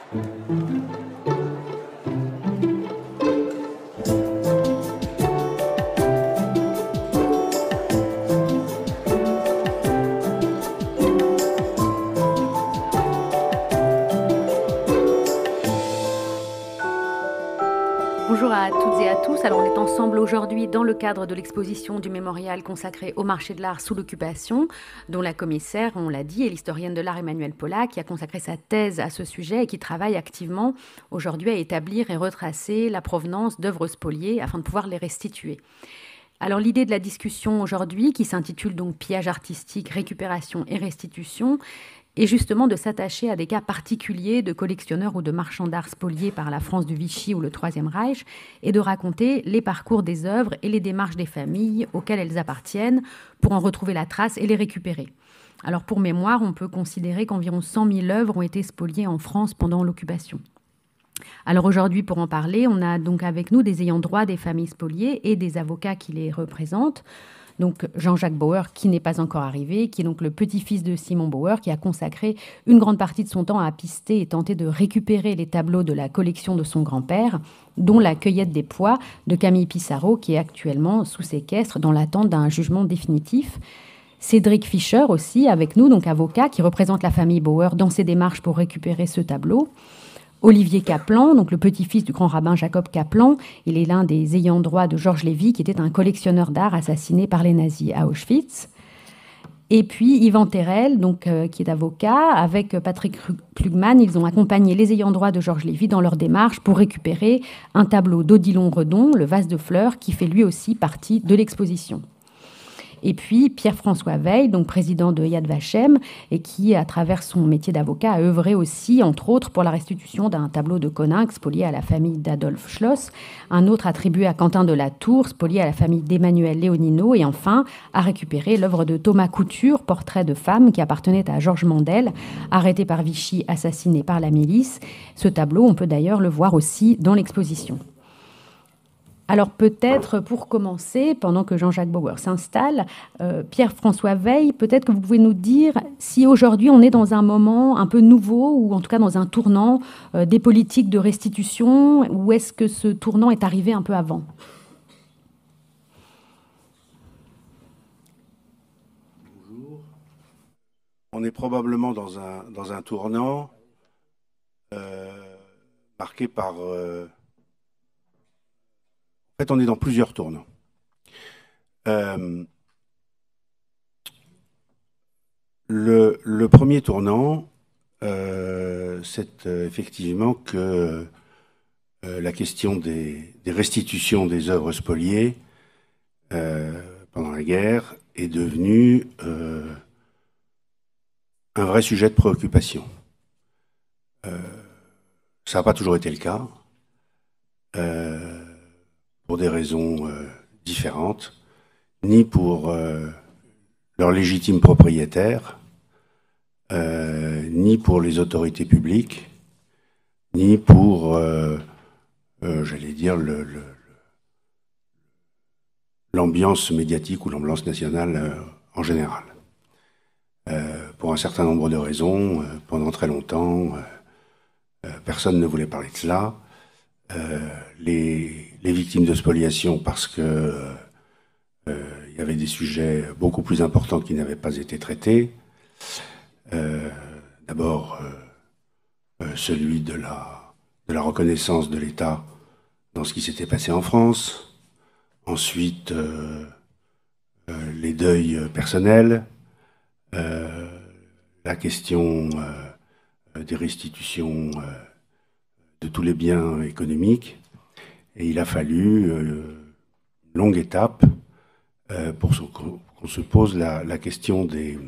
Bonjour à toutes et à tous. Alors, on est ensemble aujourd'hui dans le cadre de l'exposition du mémorial consacré au marché de l'art sous l'occupation, dont la commissaire, on l'a dit, est l'historienne de l'art Emmanuelle Paula, qui a consacré sa thèse à ce sujet et qui travaille activement aujourd'hui à établir et retracer la provenance d'œuvres spoliées afin de pouvoir les restituer. Alors, l'idée de la discussion aujourd'hui, qui s'intitule donc Pillage artistique, récupération et restitution, et justement de s'attacher à des cas particuliers de collectionneurs ou de marchands d'art spoliés par la France du Vichy ou le Troisième Reich, et de raconter les parcours des œuvres et les démarches des familles auxquelles elles appartiennent pour en retrouver la trace et les récupérer. Alors pour mémoire, on peut considérer qu'environ 100 000 œuvres ont été spoliées en France pendant l'occupation. Alors aujourd'hui, pour en parler, on a donc avec nous des ayants droit des familles spoliées et des avocats qui les représentent. Donc Jean-Jacques Bauer, qui n'est pas encore arrivé, qui est donc le petit-fils de Simon Bauer, qui a consacré une grande partie de son temps à pister et tenter de récupérer les tableaux de la collection de son grand-père, dont la Cueillette des Pois de Camille Pissarro, qui est actuellement sous séquestre dans l'attente d'un jugement définitif. Cédric Fischer aussi, avec nous, donc avocat, qui représente la famille Bauer dans ses démarches pour récupérer ce tableau. Olivier Kaplan, donc le petit-fils du grand rabbin Jacob Kaplan, il est l'un des ayants droit de Georges Lévy, qui était un collectionneur d'art assassiné par les nazis à Auschwitz. Et puis Yvan Terrel, donc, qui est avocat, avec Patrick Klugman, ils ont accompagné les ayants droit de Georges Lévy dans leur démarche pour récupérer un tableau d'Odilon Redon, le vase de fleurs, qui fait lui aussi partie de l'exposition. Et puis Pierre-François Weil, donc président de Yad Vashem, et qui, à travers son métier d'avocat, a œuvré aussi, entre autres, pour la restitution d'un tableau de Koninck spolié à la famille d'Adolphe Schloss, un autre attribué à Quentin de la Tour, spolié à la famille d'Emmanuel Léonino, et enfin a récupéré l'œuvre de Thomas Couture, portrait de femme, qui appartenait à Georges Mandel, arrêté par Vichy, assassiné par la milice. Ce tableau, on peut d'ailleurs le voir aussi dans l'exposition. Alors peut-être pour commencer, pendant que Jean-Jacques Bauer s'installe, Pierre-François Weil, peut-être que vous pouvez nous dire si aujourd'hui on est dans un moment un peu nouveau, ou en tout cas dans un tournant des politiques de restitution, ou est-ce que ce tournant est arrivé un peu avant ? Bonjour. On est probablement dans un tournant marqué par... En fait, on est dans plusieurs tournants. Le premier tournant, c'est effectivement que la question des restitutions des œuvres spoliées pendant la guerre est devenue un vrai sujet de préoccupation. Ça n'a pas toujours été le cas. Pour des raisons différentes, ni pour leurs légitimes propriétaires, ni pour les autorités publiques, ni pour, j'allais dire, l'ambiance médiatique ou l'ambiance nationale en général. Pour un certain nombre de raisons, pendant très longtemps, personne ne voulait parler de cela. Les victimes de spoliation, parce que il y avait des sujets beaucoup plus importants qui n'avaient pas été traités. D'abord, celui de la reconnaissance de l'État dans ce qui s'était passé en France. Ensuite, les deuils personnels, la question des restitutions de tous les biens économiques. Et il a fallu une longue étape pour qu'on se pose la question des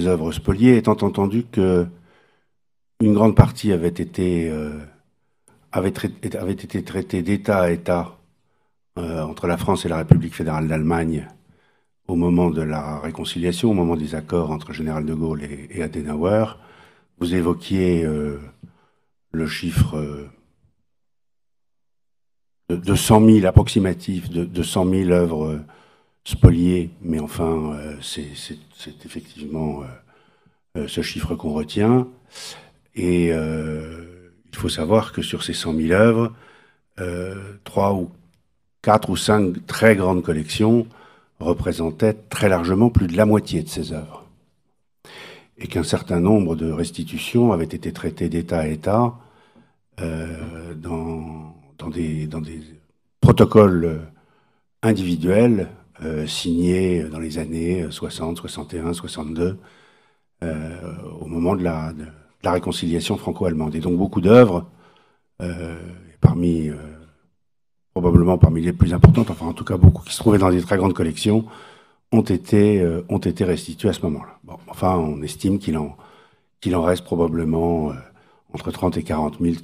œuvres spoliées, étant entendu que une grande partie avait été traitée d'État à État entre la France et la République fédérale d'Allemagne au moment de la réconciliation, au moment des accords entre Général de Gaulle et Adenauer. Vous évoquiez le chiffre de 100 000 approximatifs, de 100 000 œuvres spoliées, mais enfin, c'est effectivement ce chiffre qu'on retient. Et il faut savoir que sur ces 100 000 œuvres, 3 ou 4 ou 5 très grandes collections représentaient très largement plus de la moitié de ces œuvres. Et qu'un certain nombre de restitutions avaient été traitées d'État à État dans des protocoles individuels signés dans les années 60, 61, 62, au moment de la réconciliation franco-allemande. Et donc beaucoup d'œuvres, probablement parmi les plus importantes, enfin en tout cas beaucoup qui se trouvaient dans des très grandes collections, ont été restituées à ce moment-là. Bon, enfin, on estime qu'il en reste probablement entre 30 et 40 000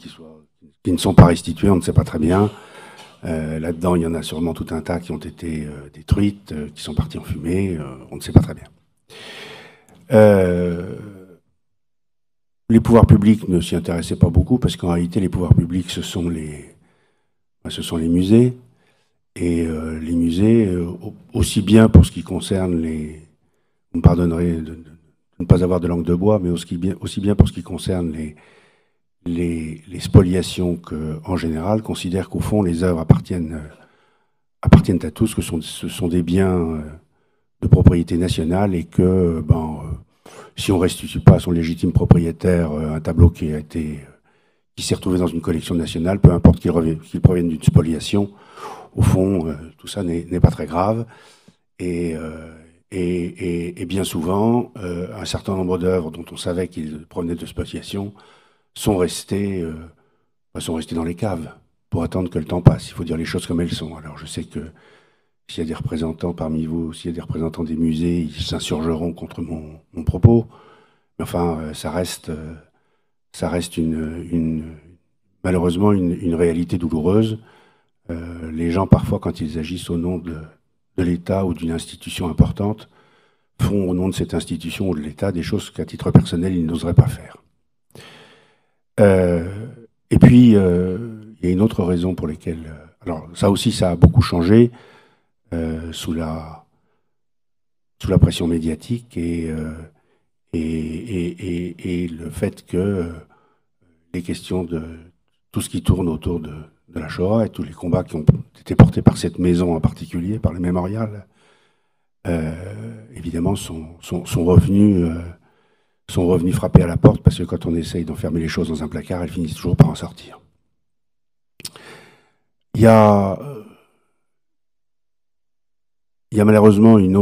qui ne sont pas restituées, on ne sait pas très bien. Là-dedans, il y en a sûrement tout un tas qui ont été détruites, qui sont parties en fumée, on ne sait pas très bien. Les pouvoirs publics ne s'y intéressaient pas beaucoup, parce qu'en réalité, les pouvoirs publics, ce sont les musées. Et les musées, aussi bien pour ce qui concerne vous me pardonnerez de ne pas avoir de langue de bois, mais aussi bien pour ce qui concerne les spoliations qu'en général, considèrent qu'au fond, les œuvres appartiennent à tous, que ce sont des biens de propriété nationale et que, si on ne restitue pas à son légitime propriétaire un tableau qui s'est retrouvé dans une collection nationale, peu importe qu'il provienne d'une spoliation, au fond, tout ça n'est pas très grave. Et bien souvent, un certain nombre d'œuvres dont on savait qu'ils provenaient de spoliation sont restées dans les caves pour attendre que le temps passe. Il faut dire les choses comme elles sont. Alors je sais que s'il y a des représentants parmi vous, s'il y a des représentants des musées, ils s'insurgeront contre mon propos. Mais enfin, ça reste malheureusement une réalité douloureuse. Les gens, parfois, quand ils agissent au nom de l'État ou d'une institution importante, font au nom de cette institution ou de l'État des choses qu'à titre personnel, ils n'oseraient pas faire. Et puis, il y a une autre raison pour laquelle... alors, ça aussi, ça a beaucoup changé sous la pression médiatique et le fait que les questions de tout ce qui tourne autour de la Shoah et tous les combats qui ont été portés par cette maison en particulier, par le mémorial, évidemment, sont revenus frapper à la porte, parce que quand on essaye d'enfermer les choses dans un placard, elles finissent toujours par en sortir. Il y a malheureusement un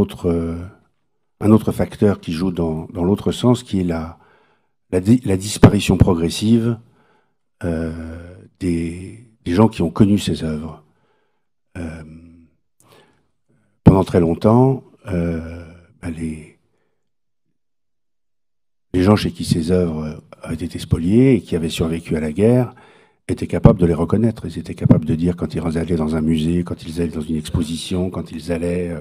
autre facteur qui joue dans l'autre sens, qui est la disparition progressive des gens qui ont connu ces œuvres. Pendant très longtemps, les gens chez qui ces œuvres avaient été spoliées et qui avaient survécu à la guerre étaient capables de les reconnaître. Ils étaient capables de dire, quand ils allaient dans un musée, quand ils allaient dans une exposition, quand ils allaient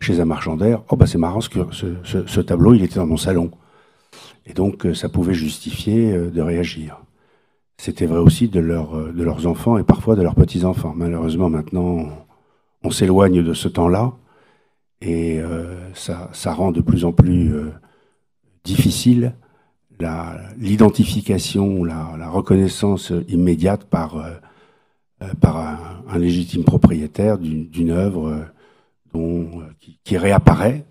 chez un marchand d'air, « Oh, c'est marrant, ce tableau, il était dans mon salon. » Et donc, ça pouvait justifier de réagir. C'était vrai aussi de leurs enfants et parfois de leurs petits-enfants. Malheureusement, maintenant, on s'éloigne de ce temps-là et ça rend de plus en plus difficile l'identification, la reconnaissance immédiate par un légitime propriétaire d'une œuvre qui réapparaît,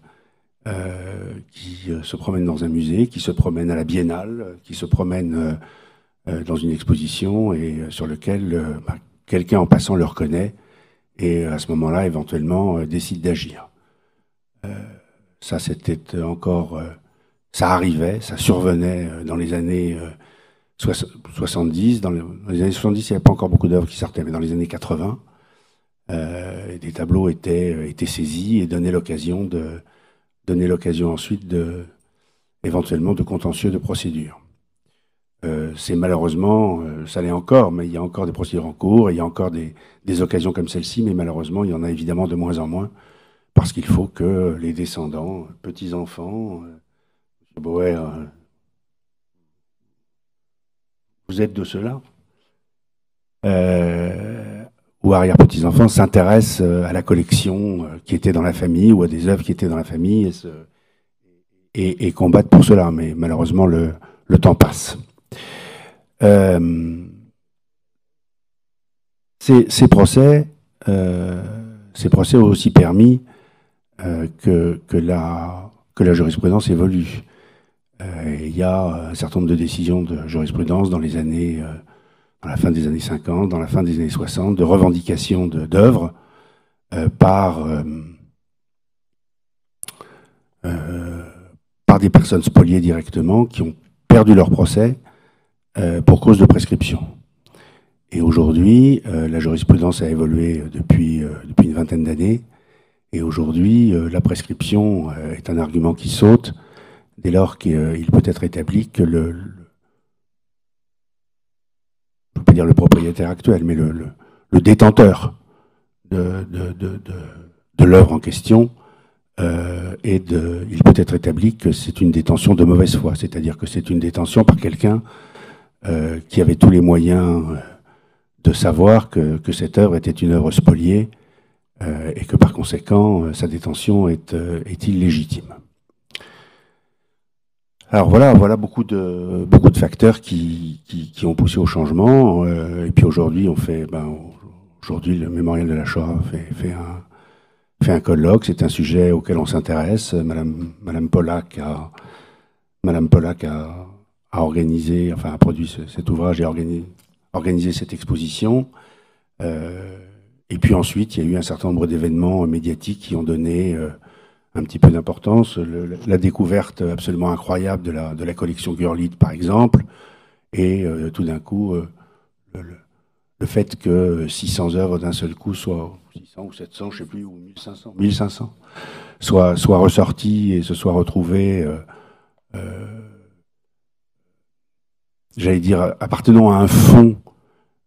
qui se promène dans un musée, qui se promène à la Biennale, qui se promène dans une exposition et sur lequel quelqu'un en passant le reconnaît et à ce moment-là, éventuellement, décide d'agir. Ça, c'était encore... ça arrivait, ça survenait dans les années 70. Dans les années 70, il n'y avait pas encore beaucoup d'œuvres qui sortaient, mais dans les années 80, des tableaux étaient saisis et donnaient l'occasion ensuite éventuellement de contentieux de procédure. C'est malheureusement, ça l'est encore, mais il y a encore des procédures en cours, et il y a encore des occasions comme celle-ci, mais malheureusement, il y en a évidemment de moins en moins, parce qu'il faut que les descendants, petits-enfants, M. Bauer, vous êtes de ceux-là, ou arrière-petits-enfants, s'intéressent à la collection qui était dans la famille, ou à des œuvres qui étaient dans la famille, et combattent pour cela, mais malheureusement, le temps passe. Euh, ces procès ont aussi permis que la jurisprudence évolue. Il y a un certain nombre de décisions de jurisprudence dans la fin des années 50, dans la fin des années 60, de revendications d'œuvres par des personnes spoliées directement qui ont perdu leur procès pour cause de prescription. Et aujourd'hui, la jurisprudence a évolué depuis une vingtaine d'années. Et aujourd'hui, la prescription est un argument qui saute dès lors qu'il peut être établi que je ne peux pas dire le propriétaire actuel, mais le détenteur de l'œuvre en question, il peut être établi que c'est une détention de mauvaise foi, c'est-à-dire que c'est une détention par quelqu'un qui avait tous les moyens de savoir que cette œuvre était une œuvre spoliée et que par conséquent, sa détention est illégitime. Alors voilà beaucoup de facteurs qui ont poussé au changement. Et puis aujourd'hui, aujourd'hui le Mémorial de la Shoah fait un colloque. C'est un sujet auquel on s'intéresse. Madame Pollack a organisé, a produit cet ouvrage et organisé cette exposition. Et puis ensuite, il y a eu un certain nombre d'événements médiatiques qui ont donné un petit peu d'importance. La découverte absolument incroyable de la collection Gurlitt, par exemple, et tout d'un coup, le fait que 600 œuvres d'un seul coup, soit 600 ou 700, je ne sais plus, ou 1500, soient ressorties et se soient retrouvées, j'allais dire, appartenant à un fonds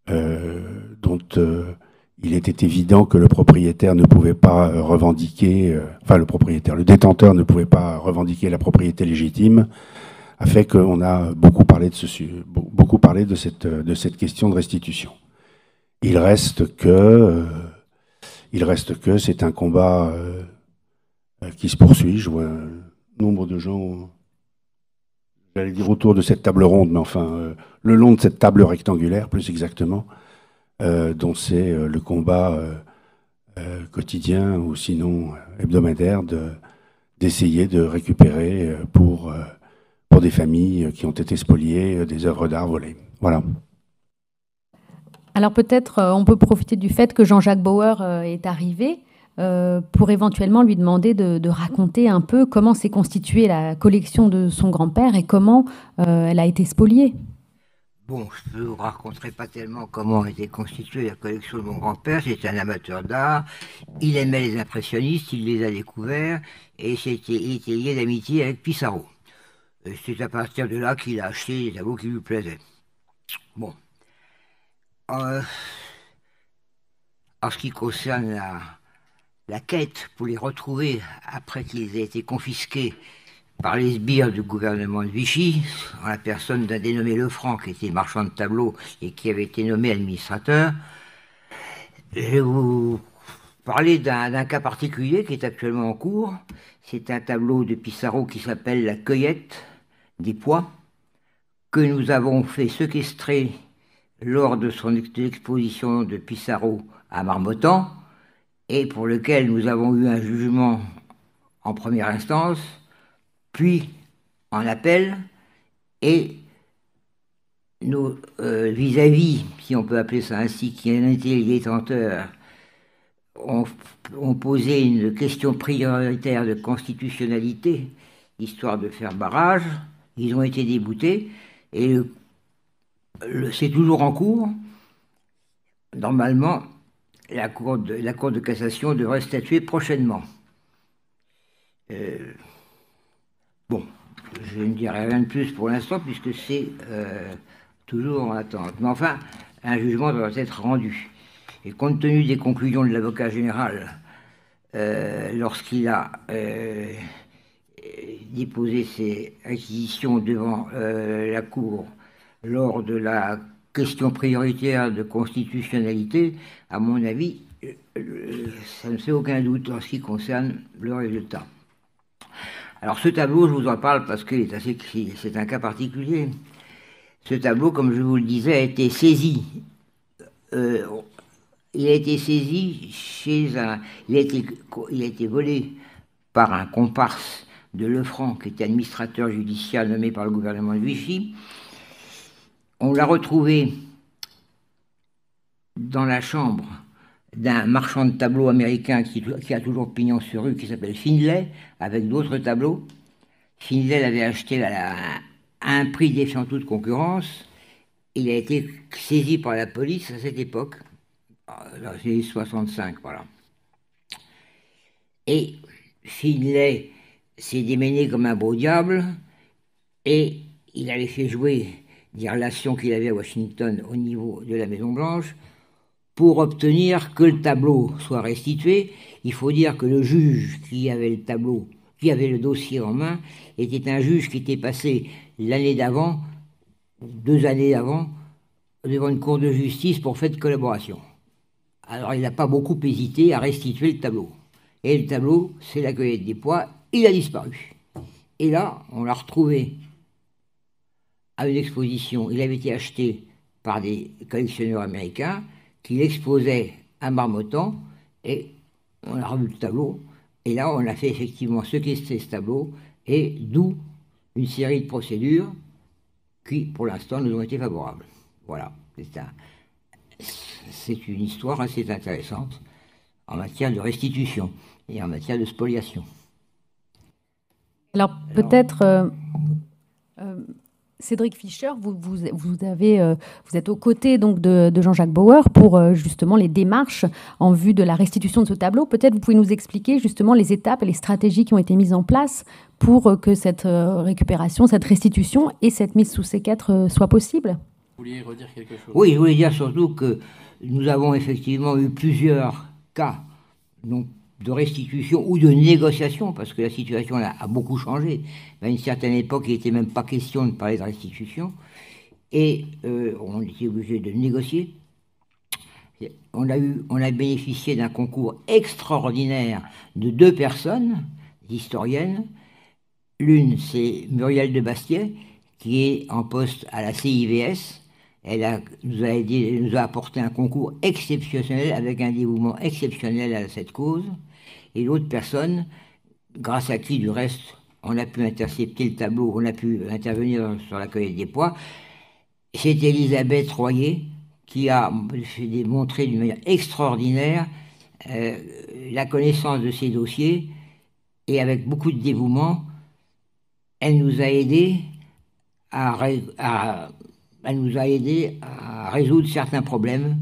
dont il était évident que le propriétaire ne pouvait pas revendiquer, le détenteur ne pouvait pas revendiquer la propriété légitime, a fait qu'on a beaucoup parlé de cette question de restitution. Il reste que c'est un combat qui se poursuit. Je vois un nombre de gens, j'allais dire autour de cette table ronde, mais le long de cette table rectangulaire, plus exactement, dont c'est le combat quotidien ou sinon hebdomadaire d'essayer de récupérer pour des familles qui ont été spoliées des œuvres d'art volées. Voilà. Alors peut-être on peut profiter du fait que Jean-Jacques Bauer est arrivé pour éventuellement lui demander de raconter un peu comment s'est constituée la collection de son grand-père et comment elle a été spoliée. Bon, je ne vous raconterai pas tellement comment a été constituée la collection de mon grand-père. C'était un amateur d'art. Il aimait les impressionnistes, il les a découverts et il était lié d'amitié avec Pissarro. C'est à partir de là qu'il a acheté des tableaux qui lui plaisaient. Bon. En ce qui concerne la quête pour les retrouver après qu'ils aient été confisqués par les sbires du gouvernement de Vichy, en la personne d'un dénommé Lefranc, qui était marchand de tableaux et qui avait été nommé administrateur. Je vais vous parler d'un cas particulier qui est actuellement en cours. C'est un tableau de Pissarro qui s'appelle La Cueillette des Pois, que nous avons fait séquestrer lors de l'exposition de Pissarro à Marmottan, et pour lequel nous avons eu un jugement en première instance, puis en appel, et nos vis-à-vis, si on peut appeler ça ainsi, qui en étaient les détenteurs, ont posé une question prioritaire de constitutionnalité, histoire de faire barrage. Ils ont été déboutés, et c'est toujours en cours. Normalement, la Cour de cassation devrait statuer prochainement. Bon, je ne dirai rien de plus pour l'instant, puisque c'est toujours en attente. Mais enfin, un jugement doit être rendu. Et compte tenu des conclusions de l'avocat général, lorsqu'il a déposé ses réquisitions devant la Cour lors de la question prioritaire de constitutionnalité, à mon avis, ça ne fait aucun doute en ce qui concerne le résultat. Alors ce tableau, je vous en parle parce que c'est un cas particulier. Ce tableau, comme je vous le disais, a été saisi. Il a été saisi chez un... Il a été volé par un comparse de Lefranc, qui était administrateur judiciaire nommé par le gouvernement de Vichy. On l'a retrouvé dans la chambre d'un marchand de tableaux américain qui a toujours pignon sur rue, qui s'appelle Finlay, avec d'autres tableaux. Finlay l'avait acheté à un prix défiant toute concurrence. Il a été saisi par la police à cette époque, dans les années 65, voilà. Et Finlay s'est démené comme un beau diable, et il avait fait jouer des relations qu'il avait à Washington au niveau de la Maison-Blanche. Pour obtenir que le tableau soit restitué, il faut dire que le juge qui avait le tableau, qui avait le dossier en main, était un juge qui était passé l'année d'avant, 2 années avant, devant une cour de justice pour fait de collaboration. Alors il n'a pas beaucoup hésité à restituer le tableau. Et le tableau, c'est la Cueillette des Pois, il a disparu. Et là, on l'a retrouvé à une exposition. Il avait été acheté par des collectionneurs américains qui l'exposaient à Marmottan, et on a revu le tableau. Et là, on a fait effectivement ce qu'était ce tableau, et d'où une série de procédures qui, pour l'instant, nous ont été favorables. Voilà, c'est une histoire assez intéressante en matière de restitution et en matière de spoliation. Alors peut-être, Cédric Fischer, vous êtes aux côtés donc, de Jean-Jacques Bauer pour justement les démarches en vue de la restitution de ce tableau. Peut-être vous pouvez nous expliquer justement les étapes et les stratégies qui ont été mises en place pour que cette récupération, cette restitution et cette mise sous séquestre soient possibles. Vous vouliez redire quelque chose? Oui, je voulais dire surtout que nous avons effectivement eu plusieurs cas donc, de restitution ou de négociation, parce que la situation a beaucoup changé. À une certaine époque, il n'était même pas question de parler de restitution, et on était obligé de négocier. On a bénéficié d'un concours extraordinaire de 2 personnes, historiennes. L'une, c'est Muriel de Bastiet, qui est en poste à la CIVS. Elle nous a apporté un concours exceptionnel, avec un dévouement exceptionnel à cette cause. Et l'autre personne, grâce à qui, du reste, on a pu intercepter le tableau, on a pu intervenir sur la Cueillette des Pois, c'est Elisabeth Royer, qui a démontré d'une manière extraordinaire la connaissance de ces dossiers, et avec beaucoup de dévouement, elle nous a aidés à résoudre certains problèmes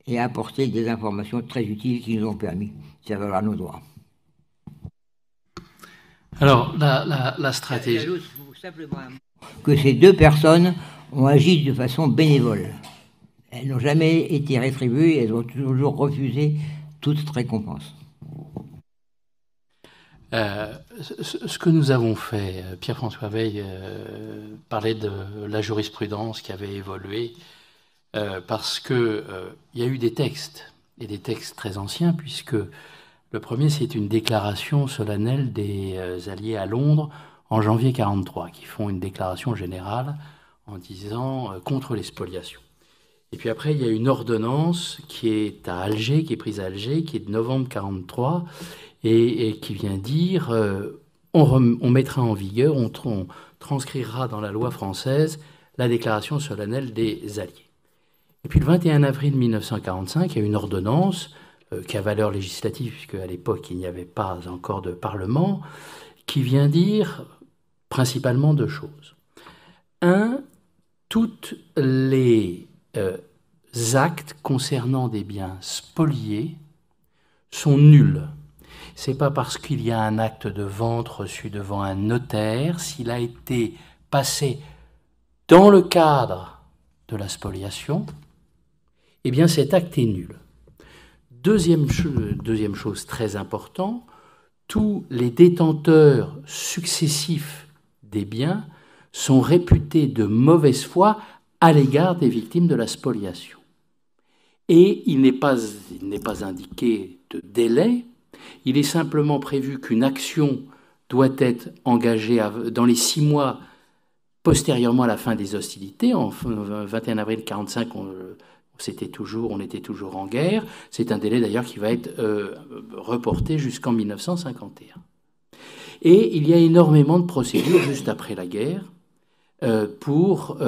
et à apporter des informations très utiles qui nous ont permis de faire valoir nos droits. Alors, la stratégie... J'ajoute simplement que ces 2 personnes ont agi de façon bénévole. Elles n'ont jamais été rétribuées, elles ont toujours refusé toute récompense. Ce que nous avons fait, Pierre-François Weil parlait de la jurisprudence qui avait évolué, parce qu'il y a eu des textes, et des textes très anciens, puisque le premier, c'est une déclaration solennelle des Alliés à Londres en janvier 1943, qui font une déclaration générale en disant contre les spoliations. Et puis après, il y a une ordonnance qui est à Alger, qui est prise à Alger, qui est de novembre 1943, et qui vient dire on mettra en vigueur, on transcrira dans la loi française la déclaration solennelle des Alliés. Et puis le 21 avril 1945, il y a une ordonnance qui a valeur législative, puisque à l'époque il n'y avait pas encore de Parlement, qui vient dire principalement 2 choses. 1, toutes les actes concernant des biens spoliés sont nuls. C'est pas parce qu'il y a un acte de vente reçu devant un notaire, s'il a été passé dans le cadre de la spoliation, eh bien cet acte est nul. Deuxième chose très importante, tous les détenteurs successifs des biens sont réputés de mauvaise foi à l'égard des victimes de la spoliation. Et il n'est pas indiqué de délai. Il est simplement prévu qu'une action doit être engagée dans les 6 mois postérieurement à la fin des hostilités, en 21 avril 1945, on était toujours en guerre. C'est un délai d'ailleurs qui va être reporté jusqu'en 1951. Et il y a énormément de procédures juste après la guerre pour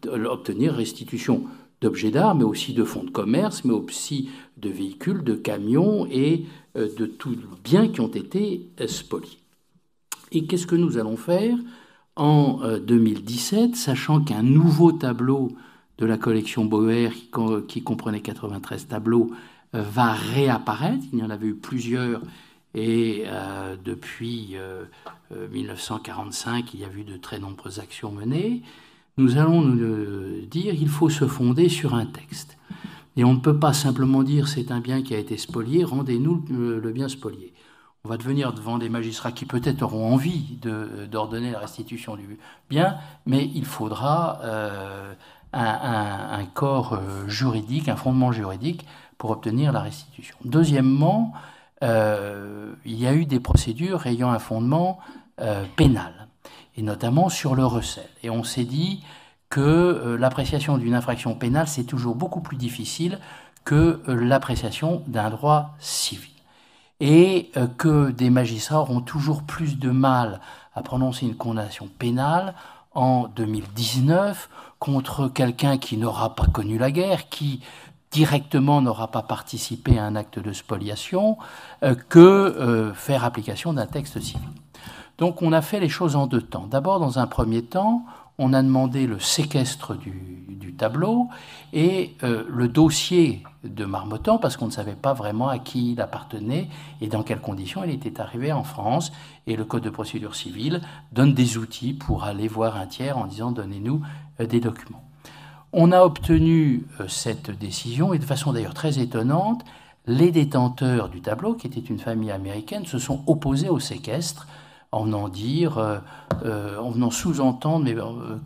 obtenir restitution d'objets d'art, mais aussi de fonds de commerce, mais aussi de véhicules, de camions et de tous les biens qui ont été spoliés. Et qu'est-ce que nous allons faire en 2017, sachant qu'un nouveau tableau de la collection Bauer, qui comprenait 93 tableaux, va réapparaître. Il y en avait eu plusieurs, et depuis 1945, il y a eu de très nombreuses actions menées. Nous allons nous dire qu'il faut se fonder sur un texte. Et on ne peut pas simplement dire c'est un bien qui a été spolié, rendez-nous le bien spolié. On va devenir devant des magistrats qui peut-être auront envie d'ordonner la restitution du bien, mais il faudra un corps juridique, un fondement juridique pour obtenir la restitution. Deuxièmement, il y a eu des procédures ayant un fondement pénal, et notamment sur le recel. Et on s'est dit que l'appréciation d'une infraction pénale, c'est toujours beaucoup plus difficile que l'appréciation d'un droit civil. Et que des magistrats auront toujours plus de mal à prononcer une condamnation pénale en 2019 contre quelqu'un qui n'aura pas connu la guerre, qui directement n'aura pas participé à un acte de spoliation, que faire application d'un texte civil. Donc on a fait les choses en deux temps. D'abord, dans un premier temps, on a demandé le séquestre du tableau et le dossier de Marmottan, parce qu'on ne savait pas vraiment à qui il appartenait et dans quelles conditions il était arrivé en France. Et le Code de procédure civile donne des outils pour aller voir un tiers en disant « donnez-nous des documents ». On a obtenu cette décision, et de façon d'ailleurs très étonnante, les détenteurs du tableau, qui était une famille américaine, se sont opposés au séquestre, en venant sous-entendre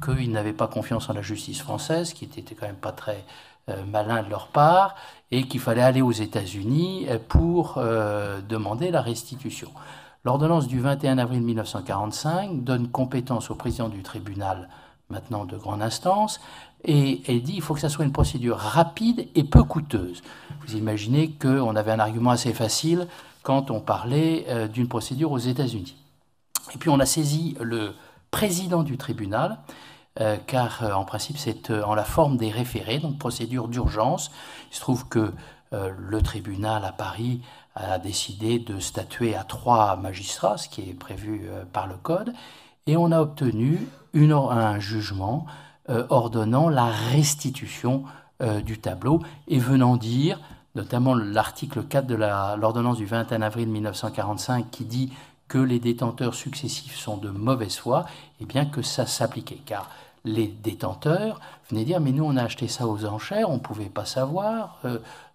qu'ils n'avaient pas confiance en la justice française, qui était quand même pas très malin de leur part, et qu'il fallait aller aux États-Unis pour demander la restitution. L'ordonnance du 21 avril 1945 donne compétence au président du tribunal, maintenant de grande instance, et elle dit qu'il faut que ça soit une procédure rapide et peu coûteuse. Vous imaginez qu'on avait un argument assez facile quand on parlait d'une procédure aux États-Unis. Et puis on a saisi le président du tribunal, car en principe c'est en la forme des référés, donc procédure d'urgence. Il se trouve que le tribunal à Paris a décidé de statuer à 3 magistrats, ce qui est prévu par le Code, et on a obtenu un jugement ordonnant la restitution du tableau et venant dire, notamment l'article 4 de l'ordonnance du 21 avril 1945 qui dit que les détenteurs successifs sont de mauvaise foi, et bien que ça s'appliquait. Car les détenteurs venaient dire « mais nous on a acheté ça aux enchères, on ne pouvait pas savoir,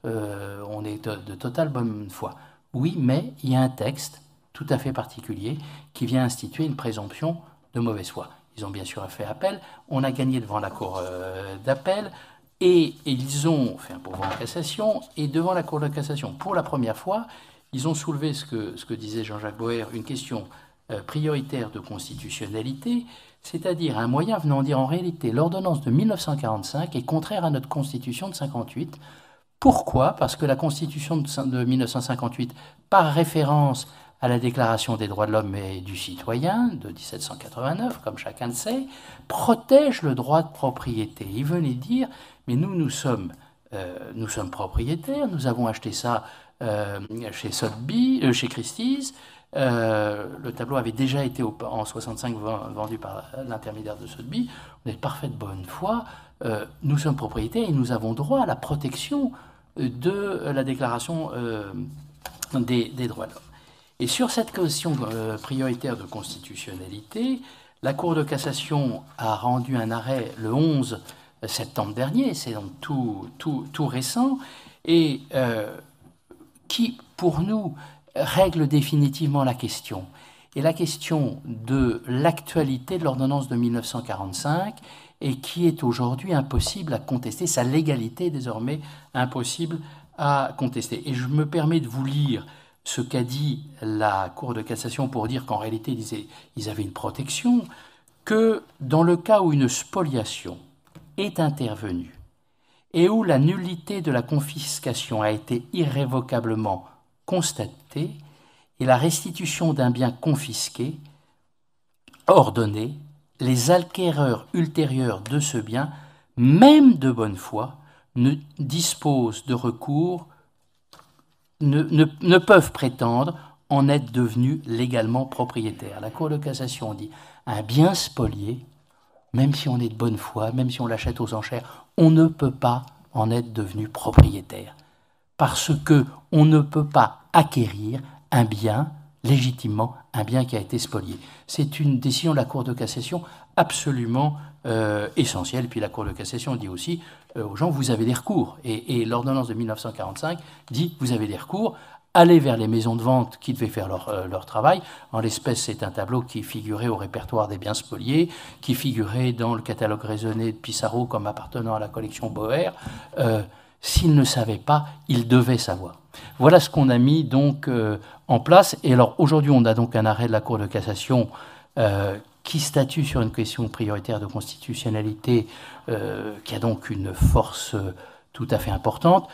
on est de totale bonne foi ». Oui, mais il y a un texte tout à fait particulier qui vient instituer une présomption de mauvaise foi. Ils ont bien sûr fait appel, on a gagné devant la cour d'appel, et ils ont fait un pourvoi en cassation, et devant la cour de cassation, pour la première fois, ils ont soulevé ce que disait Jean-Jacques Bauer, une question prioritaire de constitutionnalité, c'est-à-dire un moyen venant dire en réalité l'ordonnance de 1945 est contraire à notre constitution de 58. Pourquoi ? Parce que la constitution de 1958, par référence à la Déclaration des droits de l'homme et du citoyen de 1789, comme chacun le sait, protège le droit de propriété. Il venait dire, mais nous sommes propriétaires, nous avons acheté ça chez Sotheby's, chez Christie's. Le tableau avait déjà été en 65 vendu par l'intermédiaire de Sotheby's. On est de parfaite bonne foi. Nous sommes propriétaires et nous avons droit à la protection de la Déclaration des droits de l'homme. Et sur cette question prioritaire de constitutionnalité, la Cour de cassation a rendu un arrêt le 11 septembre dernier, c'est donc tout récent, et qui, pour nous, règle définitivement la question. Et la question de l'actualité de l'ordonnance de 1945, et qui est aujourd'hui impossible à contester, sa légalité est désormais impossible à contester. Et je me permets de vous lire ce qu'a dit la Cour de cassation pour dire qu'en réalité, ils avaient une protection, que dans le cas où une spoliation est intervenue et où la nullité de la confiscation a été irrévocablement constatée et la restitution d'un bien confisqué ordonnée, les acquéreurs ultérieurs de ce bien, même de bonne foi, ne disposent de recours, ne peuvent prétendre en être devenus légalement propriétaires. La Cour de cassation dit un bien spolié, même si on est de bonne foi, même si on l'achète aux enchères, on ne peut pas en être devenu propriétaire. Parce que on ne peut pas acquérir un bien, légitimement, un bien qui a été spolié. C'est une décision de la Cour de cassation absolument essentielle. Puis la Cour de cassation dit aussi aux gens, vous avez des recours. Et l'ordonnance de 1945 dit, vous avez des recours, allez vers les maisons de vente qui devaient faire leur travail. En l'espèce, c'est un tableau qui figurait au répertoire des biens spoliés, qui figurait dans le catalogue raisonné de Pissarro comme appartenant à la collection Boer. S'ils ne savaient pas, ils devaient savoir. Voilà ce qu'on a mis donc en place. Et alors aujourd'hui, on a donc un arrêt de la Cour de cassation qui statue sur une question prioritaire de constitutionnalité qui a donc une force tout à fait importante.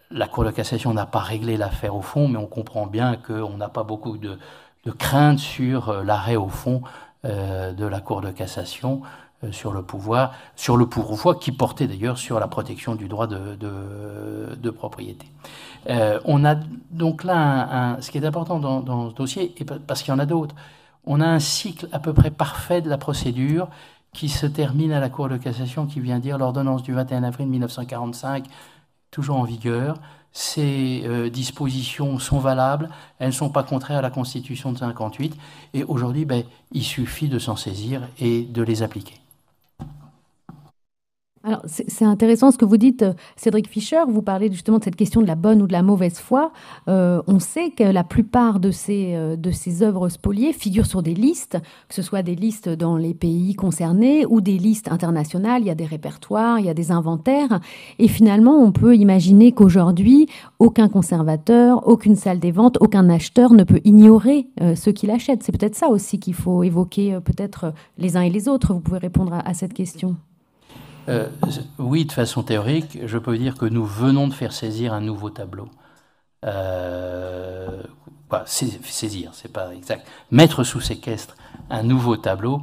La Cour de cassation n'a pas réglé l'affaire au fond, mais on comprend bien qu'on n'a pas beaucoup de crainte sur l'arrêt au fond de la Cour de cassation sur le pouvoir qui portait d'ailleurs sur la protection du droit de propriété. On a donc là, ce qui est important dans ce dossier, et parce qu'il y en a d'autres, on a un cycle à peu près parfait de la procédure qui se termine à la Cour de cassation qui vient dire l'ordonnance du 21 avril 1945, toujours en vigueur, ces dispositions sont valables, elles ne sont pas contraires à la Constitution de 1958, et aujourd'hui, il suffit de s'en saisir et de les appliquer. Alors, c'est intéressant ce que vous dites, Cédric Fischer. Vous parlez justement de cette question de la bonne ou de la mauvaise foi. On sait que la plupart de ces œuvres spoliées figurent sur des listes, que ce soit des listes dans les pays concernés ou des listes internationales. Il y a des répertoires, il y a des inventaires. Et finalement, on peut imaginer qu'aujourd'hui, aucun conservateur, aucune salle des ventes, aucun acheteur ne peut ignorer ce qu'il achète. C'est peut-être ça aussi qu'il faut évoquer, peut-être les uns et les autres. Vous pouvez répondre à cette question. Oui, de façon théorique, je peux dire que nous venons de faire saisir un nouveau tableau. Saisir, c'est pas exact. Mettre sous séquestre un nouveau tableau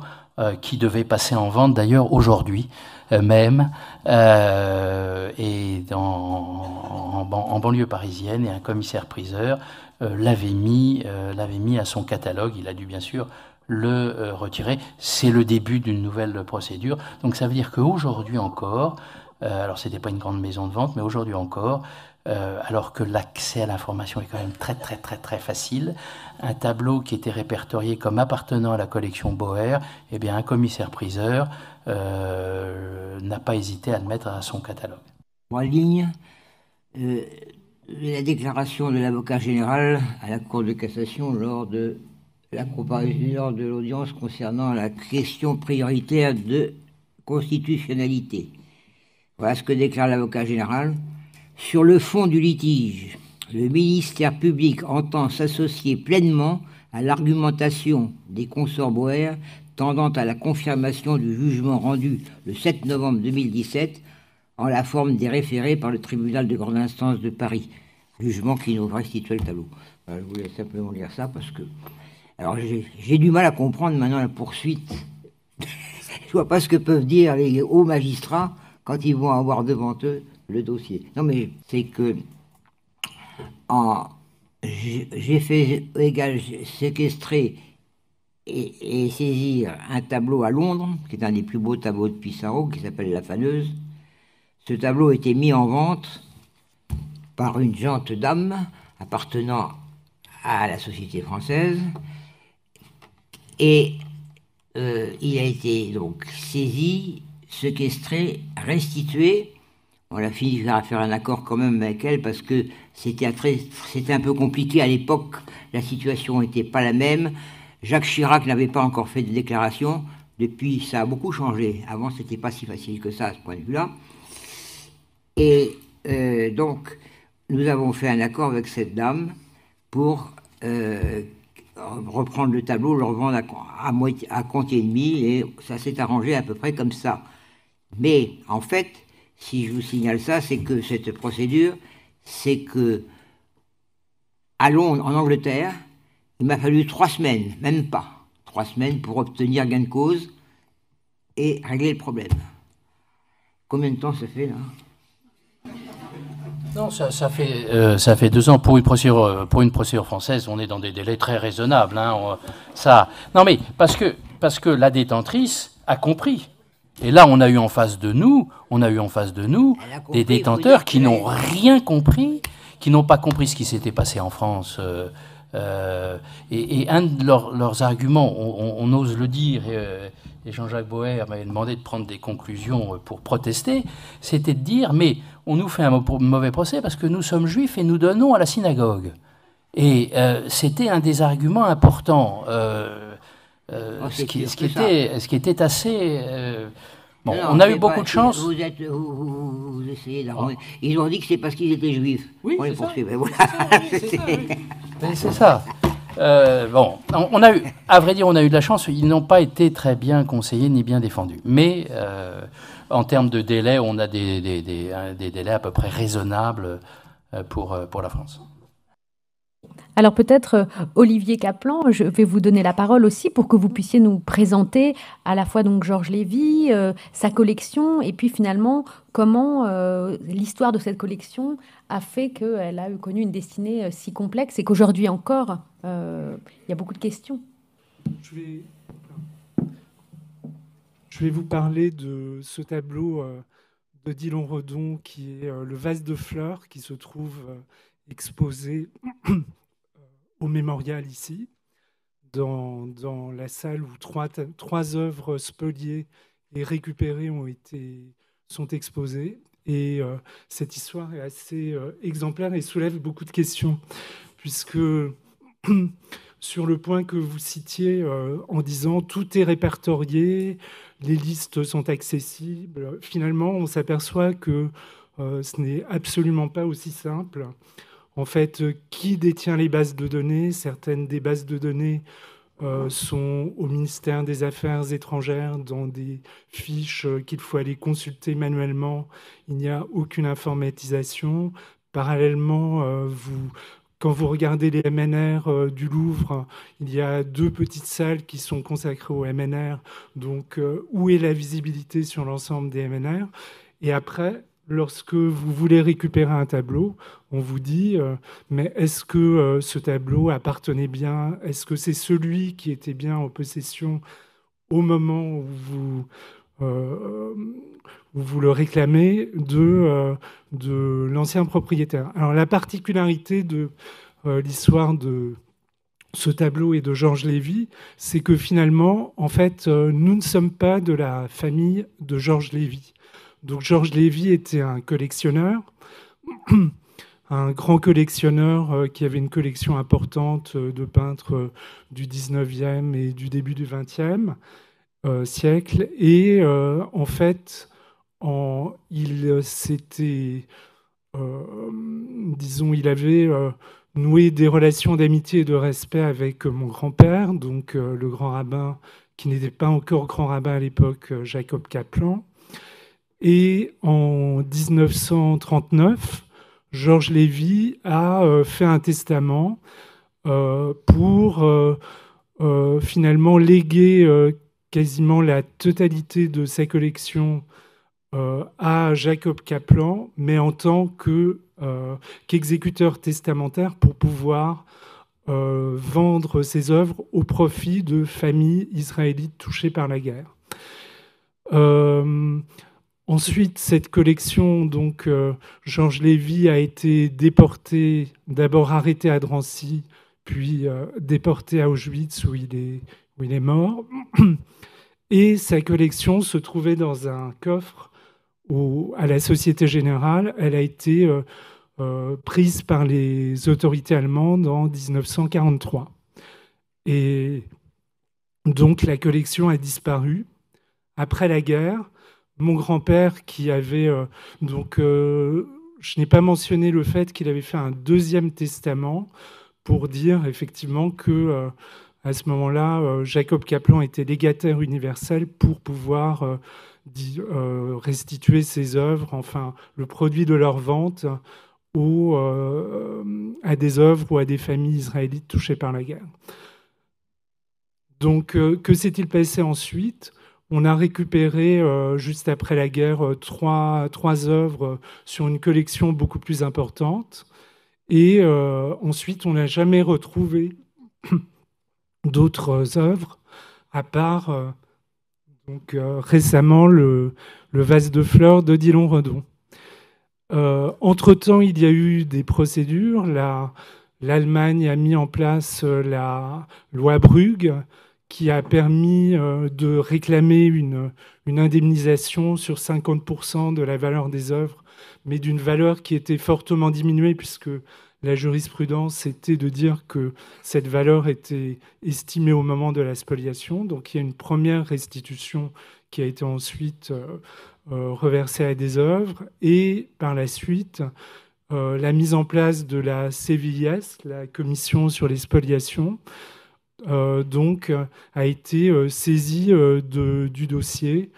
qui devait passer en vente d'ailleurs aujourd'hui même, et en banlieue parisienne, et un commissaire-priseur l'avait mis à son catalogue. Il a dû bien sûr le retirer. C'est le début d'une nouvelle procédure. Donc ça veut dire qu'aujourd'hui encore, alors c'était pas une grande maison de vente, mais aujourd'hui encore, alors que l'accès à l'information est quand même très très très très facile, un tableau qui était répertorié comme appartenant à la collection Boer, eh bien un commissaire-priseur n'a pas hésité à le mettre à son catalogue. En ligne, la déclaration de l'avocat général à la Cour de cassation lors de la comparaison de l'audience concernant la question prioritaire de constitutionnalité. Voilà ce que déclare l'avocat général. Sur le fond du litige, le ministère public entend s'associer pleinement à l'argumentation des consorts Boer tendant à la confirmation du jugement rendu le 7 novembre 2017 en la forme des référés par le tribunal de grande instance de Paris. Jugement qui nous restituait le tableau. Voilà, je voulais simplement lire ça parce que... Alors, j'ai du mal à comprendre maintenant la poursuite. Je vois pas ce que peuvent dire les hauts magistrats quand ils vont avoir devant eux le dossier. Non, mais c'est que j'ai fait séquestrer et saisir un tableau à Londres, qui est un des plus beaux tableaux de Pissarro, qui s'appelle La Faneuse. Ce tableau a été mis en vente par une gente dame appartenant à la société française. Et il a été donc saisi, séquestré, restitué. On a fini par faire un accord quand même avec elle parce que c'était un peu compliqué à l'époque. La situation n'était pas la même. Jacques Chirac n'avait pas encore fait de déclaration. Depuis, ça a beaucoup changé. Avant, c'était pas si facile que ça à ce point de vue-là. Et donc, nous avons fait un accord avec cette dame pour reprendre le tableau, le revendre à compte et demi, et ça s'est arrangé à peu près comme ça. Mais en fait, si je vous signale ça, c'est que cette procédure, c'est que à Londres, en Angleterre, il m'a fallu 3 semaines, même pas 3 semaines, pour obtenir gain de cause et régler le problème. Combien de temps ça fait là? Non, ça fait 2 ans. Pour une procédure française, on est dans des délais très raisonnables. Hein, non, mais parce que la détentrice a compris. Et là, on a eu en face de nous des détenteurs qui n'ont rien compris, qui n'ont pas compris ce qui s'était passé en France. Et un de leurs arguments, on ose le dire, et Jean-Jacques Boer m'avait demandé de prendre des conclusions pour protester, c'était de dire, mais on nous fait un mauvais procès parce que nous sommes juifs et nous donnons à la synagogue. Et c'était un des arguments importants, ce qui était assez... Bon, non, on a eu beaucoup de chance. Vous essayez d'arranger. Ils ont dit que c'est parce qu'ils étaient juifs. Oui, on les poursuit. Voilà. C'est ça. Bon, on a eu, à vrai dire, on a eu de la chance. Ils n'ont pas été très bien conseillés ni bien défendus. Mais en termes de délai, on a des délais à peu près raisonnables pour la France. Alors peut-être, Olivier Kaplan, je vais vous donner la parole aussi pour que vous puissiez nous présenter à la fois donc Georges Lévy, sa collection, et puis finalement comment l'histoire de cette collection a fait qu'elle a connu une destinée si complexe et qu'aujourd'hui encore, il y a beaucoup de questions. Je vais vous parler de ce tableau de Dillon Redon qui est le vase de fleurs qui se trouve exposé au mémorial ici, dans la salle où trois œuvres spoliées et récupérées sont exposées. Et cette histoire est assez exemplaire et soulève beaucoup de questions, puisque sur le point que vous citiez en disant tout est répertorié, les listes sont accessibles, finalement on s'aperçoit que ce n'est absolument pas aussi simple. En fait, qui détient les bases de données? Certaines des bases de données sont au ministère des Affaires étrangères dans des fiches qu'il faut aller consulter manuellement. Il n'y a aucune informatisation. Parallèlement, quand vous regardez les MNR du Louvre, il y a 2 petites salles qui sont consacrées aux MNR. Donc, où est la visibilité sur l'ensemble des MNR? Et après, lorsque vous voulez récupérer un tableau, on vous dit mais est-ce que ce tableau appartenait bien? Est-ce que c'est celui qui était bien en possession au moment où vous le réclamez de l'ancien propriétaire? Alors la particularité de l'histoire de ce tableau et de Georges Lévy, c'est que finalement, en fait, nous ne sommes pas de la famille de Georges Lévy. Donc Georges Lévy était un collectionneur, un grand collectionneur qui avait une collection importante de peintres du 19e et du début du 20e siècle. Et en fait, il avait noué des relations d'amitié et de respect avec mon grand-père, donc le grand rabbin, qui n'était pas encore grand rabbin à l'époque, Jacob Kaplan. Et en 1939, Georges Lévy a fait un testament pour finalement léguer quasiment la totalité de sa collection à Jacob Kaplan, mais en tant qu'exécuteur testamentaire pour pouvoir vendre ses œuvres au profit de familles israélites touchées par la guerre. Ensuite, cette collection, donc Georges Lévy a été déporté, d'abord arrêté à Drancy, puis déporté à Auschwitz où il est mort. Et sa collection se trouvait dans un coffre à la Société Générale. Elle a été prise par les autorités allemandes en 1943. Et donc la collection a disparu. Après la guerre, mon grand-père qui avait... je n'ai pas mentionné le fait qu'il avait fait un 2e testament pour dire effectivement que à ce moment-là, Jacob Kaplan était légataire universel pour pouvoir restituer ses œuvres, enfin le produit de leur vente, à des œuvres ou à des familles israélites touchées par la guerre. Donc, que s'est-il passé ensuite ? On a récupéré, juste après la guerre, trois œuvres sur une collection beaucoup plus importante. Et ensuite, on n'a jamais retrouvé d'autres œuvres, à part récemment le vase de fleurs de Dillon Redon. Entre-temps, il y a eu des procédures. L'Allemagne a mis en place la loi Brugge, qui a permis de réclamer une indemnisation sur 50% de la valeur des œuvres, mais d'une valeur qui était fortement diminuée, puisque la jurisprudence était de dire que cette valeur était estimée au moment de la spoliation. Donc il y a une première restitution qui a été ensuite reversée à des œuvres, et par la suite, la mise en place de la CVIS, la Commission sur les spoliations, a été saisie du dossier,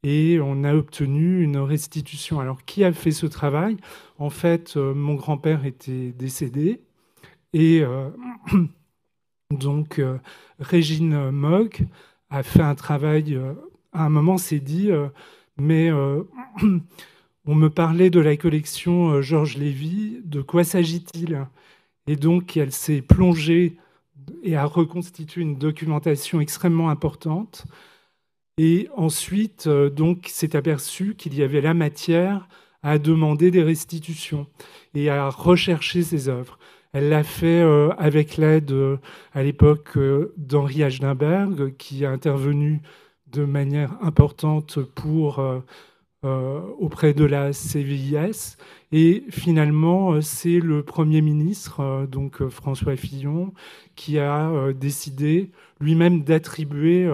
et on a obtenu une restitution. Alors, qui a fait ce travail ? En fait, mon grand-père était décédé, et Régine Mogg a fait un travail. À un moment, s'est dit, mais on me parlait de la collection Georges Lévy, de quoi s'agit-il ? Et donc, elle s'est plongée et a reconstitué une documentation extrêmement importante. Et ensuite, s'est aperçu qu'il y avait la matière à demander des restitutions et à rechercher ces œuvres. Elle l'a fait avec l'aide, à l'époque, d'Henri Agenberg, qui a intervenu de manière importante auprès de la CVIS. Et finalement, c'est le Premier ministre, François Fillon, qui a décidé lui-même d'attribuer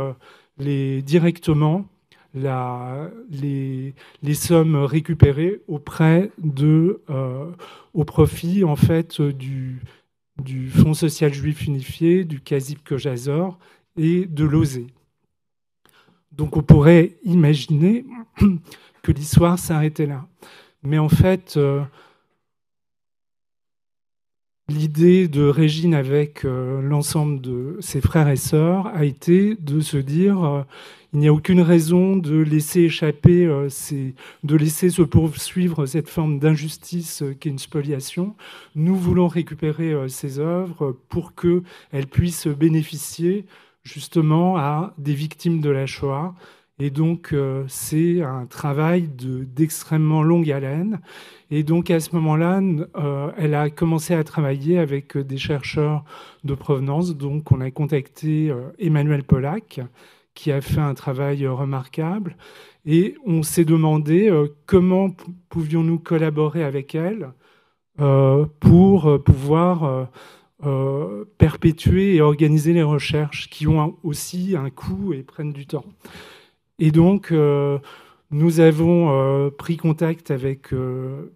directement les sommes récupérées au profit en fait du Fonds social juif unifié, du Kazib Kojazor et de l'OSE. Donc on pourrait imaginer que l'histoire s'arrêtait là. Mais en fait, l'idée de Régine avec l'ensemble de ses frères et sœurs a été de se dire il n'y a aucune raison de laisser échapper, de laisser se poursuivre cette forme d'injustice qu'est une spoliation. Nous voulons récupérer ces œuvres pour qu'elles puissent bénéficier justement à des victimes de la Shoah. Et donc, c'est un travail d'extrêmement longue haleine. Et donc, à ce moment-là, elle a commencé à travailler avec des chercheurs de provenance. Donc, on a contacté Emmanuel Pollack, qui a fait un travail remarquable. Et on s'est demandé comment pouvions-nous collaborer avec elle pour pouvoir perpétuer et organiser les recherches qui ont aussi un coût et prennent du temps. Et donc, nous avons pris contact avec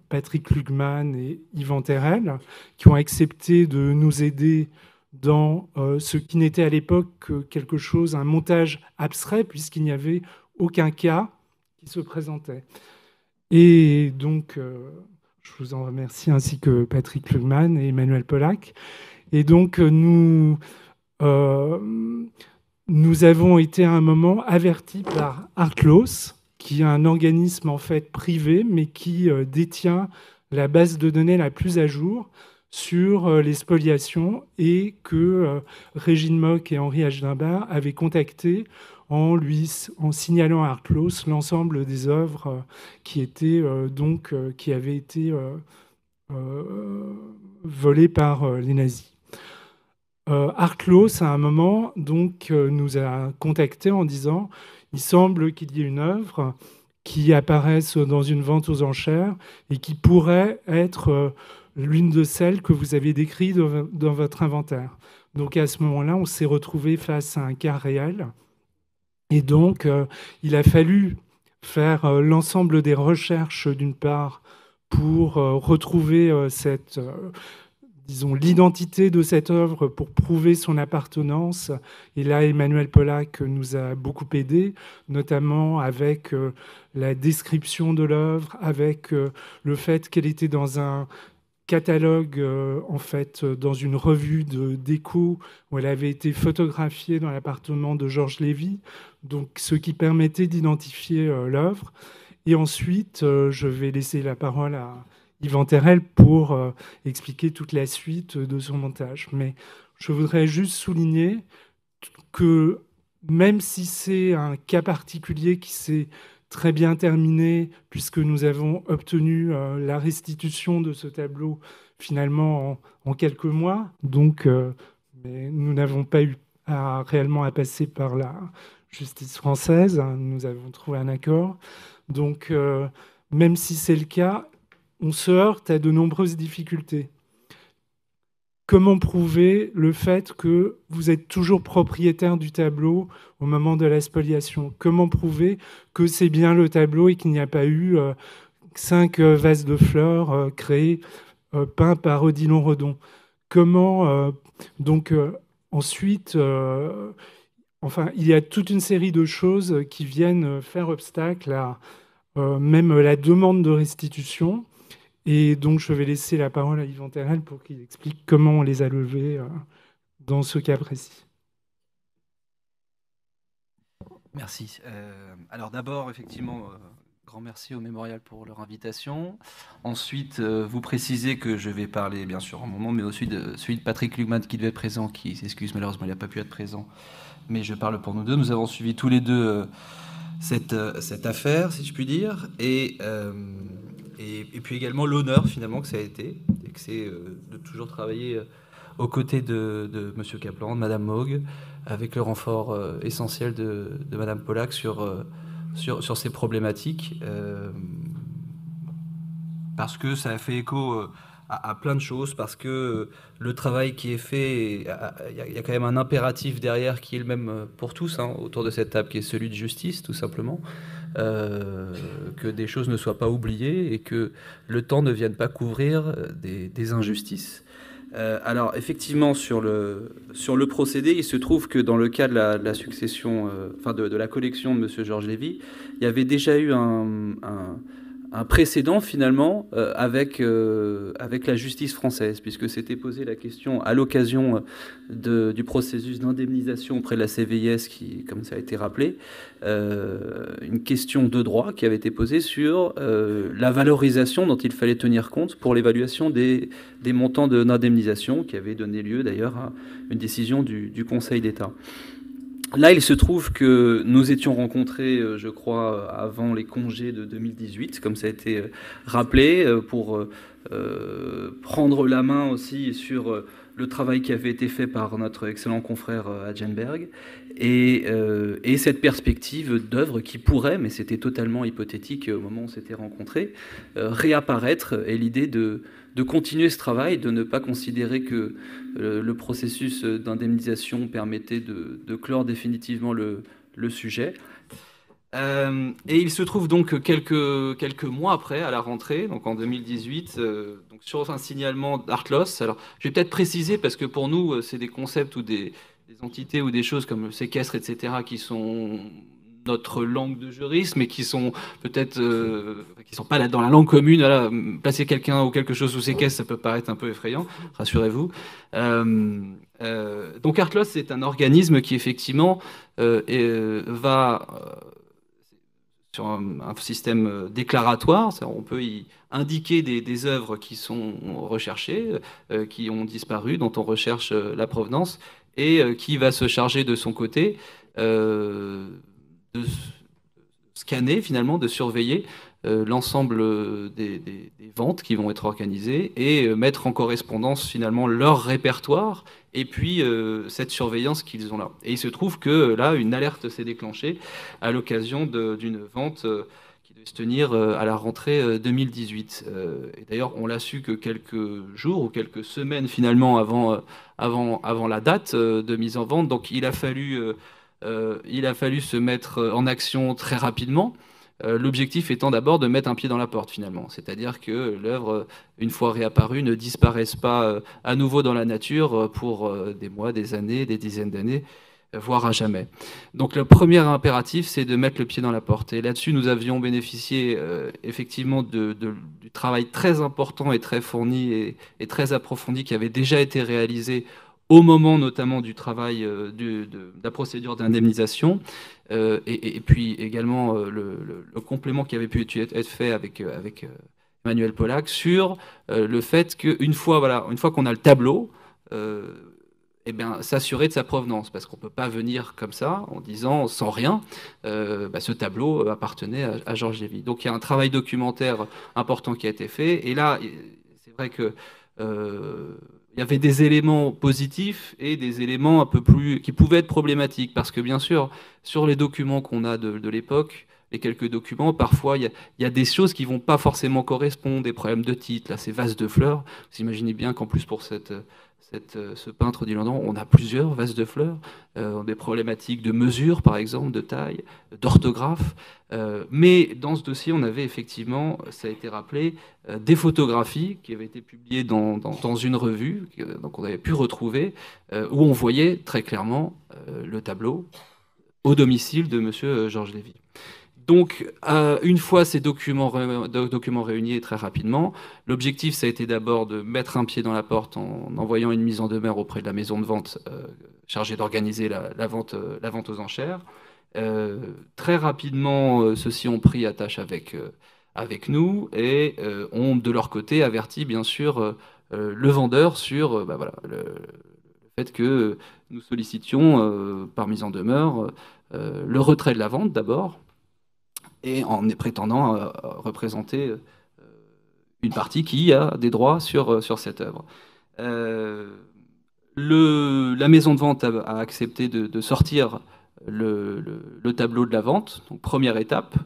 Patrick Lugman et Yvan Terrel, qui ont accepté de nous aider dans ce qui n'était à l'époque quelque chose, un montage abstrait, puisqu'il n'y avait aucun cas qui se présentait. Et donc, je vous en remercie, ainsi que Patrick Lugman et Emmanuel Pollack. Et donc, nous avons été à un moment avertis par Artlos, qui est un organisme en fait privé, mais qui détient la base de données la plus à jour sur les spoliations, et que Régine Mogg et Henri Agenberg avaient contacté en signalant à Artlos l'ensemble des œuvres qui avaient été volées par les nazis. Artlos, à un moment, nous a contactés en disant « Il semble qu'il y ait une œuvre qui apparaisse dans une vente aux enchères et qui pourrait être l'une de celles que vous avez décrites dans votre inventaire. » Donc, à ce moment-là, on s'est retrouvé face à un cas réel. Et donc, il a fallu faire l'ensemble des recherches, d'une part, pour retrouver cette disons, l'identité de cette œuvre pour prouver son appartenance. Et là, Emmanuel Pollack nous a beaucoup aidé, notamment avec la description de l'œuvre, avec le fait qu'elle était dans un catalogue, en fait, dans une revue d'écho où elle avait été photographiée dans l'appartement de Georges Lévy, donc ce qui permettait d'identifier l'œuvre. Et ensuite, je vais laisser la parole à Yvan Terrel pour expliquer toute la suite de son montage. Mais je voudrais juste souligner que même si c'est un cas particulier qui s'est très bien terminé, puisque nous avons obtenu la restitution de ce tableau finalement en quelques mois, donc mais nous n'avons pas eu réellement à passer par la justice française, hein, nous avons trouvé un accord. Donc même si c'est le cas, on se heurte à de nombreuses difficultés. Comment prouver le fait que vous êtes toujours propriétaire du tableau au moment de la spoliation? Comment prouver que c'est bien le tableau et qu'il n'y a pas eu 5 vases de fleurs créés, peints par Odilon Redon? Comment ensuite, enfin, il y a toute une série de choses qui viennent faire obstacle à même la demande de restitution. Et donc, je vais laisser la parole à Yvan Terrel pour qu'il explique comment on les a levés dans ce cas précis. Merci. Alors d'abord, effectivement, grand merci au Mémorial pour leur invitation. Ensuite, vous précisez que je vais parler, bien sûr, en mon nom, mais aussi de celui de Patrick Lugman qui devait être présent, qui s'excuse, malheureusement, il n'a pas pu être présent. Mais je parle pour nous deux. Nous avons suivi tous les deux cette affaire, si je puis dire, et puis également l'honneur finalement que ça a été, et que c'est de toujours travailler aux côtés de M. Kaplan, de Mme Moog, avec le renfort essentiel de Mme Pollack sur ces problématiques, parce que ça a fait écho à plein de choses, parce que le travail qui est fait, il y a quand même un impératif derrière qui est le même pour tous, hein, autour de cette table, qui est celui de justice, tout simplement. Que des choses ne soient pas oubliées et que le temps ne vienne pas couvrir des injustices. Alors effectivement, sur le procédé, il se trouve que dans le cas de la succession, enfin de la collection de M. Georges Lévy, il y avait déjà eu un précédent finalement avec la justice française, puisque s'était posé la question à l'occasion du processus d'indemnisation auprès de la CVIS, qui, comme ça a été rappelé, une question de droit qui avait été posée sur la valorisation dont il fallait tenir compte pour l'évaluation des montants d'indemnisation, qui avait donné lieu d'ailleurs à une décision du Conseil d'État. Là, il se trouve que nous étions rencontrés, je crois, avant les congés de 2018, comme ça a été rappelé, pour prendre la main aussi sur le travail qui avait été fait par notre excellent confrère Adjenberg, et cette perspective d'œuvre qui pourrait, mais c'était totalement hypothétique au moment où on s'était rencontrés, réapparaître, et l'idée de continuer ce travail, de ne pas considérer que le processus d'indemnisation permettait de clore définitivement le sujet. Et il se trouve donc quelques mois après, à la rentrée, donc en 2018, donc sur un signalement d'Artlos. Alors, je vais peut-être préciser, parce que pour nous, c'est des concepts ou des entités ou des choses comme le séquestre, etc., qui sont notre langue de juriste, mais qui sont peut-être qui sont pas là dans la langue commune. Voilà, placer quelqu'un ou quelque chose sous séquestre, ça peut paraître un peu effrayant, rassurez-vous. Donc Artlos, c'est un organisme qui effectivement va sur un système déclaratoire. On peut y indiquer des œuvres qui sont recherchées, qui ont disparu, dont on recherche la provenance, et qui va se charger de son côté de scanner, finalement, de surveiller l'ensemble des ventes qui vont être organisées et mettre en correspondance, finalement, leur répertoire et puis cette surveillance qu'ils ont là. Et il se trouve que là, une alerte s'est déclenchée à l'occasion d'une vente qui devait se tenir à la rentrée 2018. Et d'ailleurs, on l'a su que quelques jours ou quelques semaines, finalement, avant la date de mise en vente. Donc, il a fallu se mettre en action très rapidement. L'objectif étant d'abord de mettre un pied dans la porte finalement, c'est-à-dire que l'œuvre, une fois réapparue, ne disparaisse pas à nouveau dans la nature pour des mois, des années, des dizaines d'années, voire à jamais. Donc le premier impératif, c'est de mettre le pied dans la porte. Et là-dessus, nous avions bénéficié effectivement du travail très important et très fourni et très approfondi qui avait déjà été réalisé au moment notamment du travail de la procédure d'indemnisation, et puis également le complément qui avait pu être fait avec Emmanuel Pollack sur le fait qu'une fois, voilà, une fois qu'on a le tableau, eh bien, s'assurer de sa provenance, parce qu'on ne peut pas venir comme ça en disant sans rien, ce tableau appartenait à Georges Lévy. Donc il y a un travail documentaire important qui a été fait, et là, c'est vrai que il y avait des éléments positifs et des éléments un peu plus qui pouvaient être problématiques, parce que bien sûr, sur les documents qu'on a de l'époque, les quelques documents, parfois il y a des choses qui vont pas forcément correspondre, des problèmes de titre, là ces vases de fleurs. Vous imaginez bien qu'en plus pour ce peintre d'Isle-Adam, on a plusieurs vases de fleurs, des problématiques de mesure par exemple, de taille, d'orthographe. Mais dans ce dossier, on avait effectivement, ça a été rappelé, des photographies qui avaient été publiées dans une revue, donc on avait pu retrouver, où on voyait très clairement le tableau au domicile de monsieur Georges Lévy. Donc, une fois ces documents réunis et très rapidement, l'objectif, ça a été d'abord de mettre un pied dans la porte en envoyant une mise en demeure auprès de la maison de vente chargée d'organiser la vente aux enchères. Très rapidement, ceux-ci ont pris attache avec nous et ont, de leur côté, averti, bien sûr, le vendeur sur le fait que nous sollicitions, par mise en demeure, le retrait de la vente d'abord, et en prétendant représenter une partie qui a des droits sur cette œuvre. La maison de vente a accepté de sortir le tableau de la vente. Donc, première étape,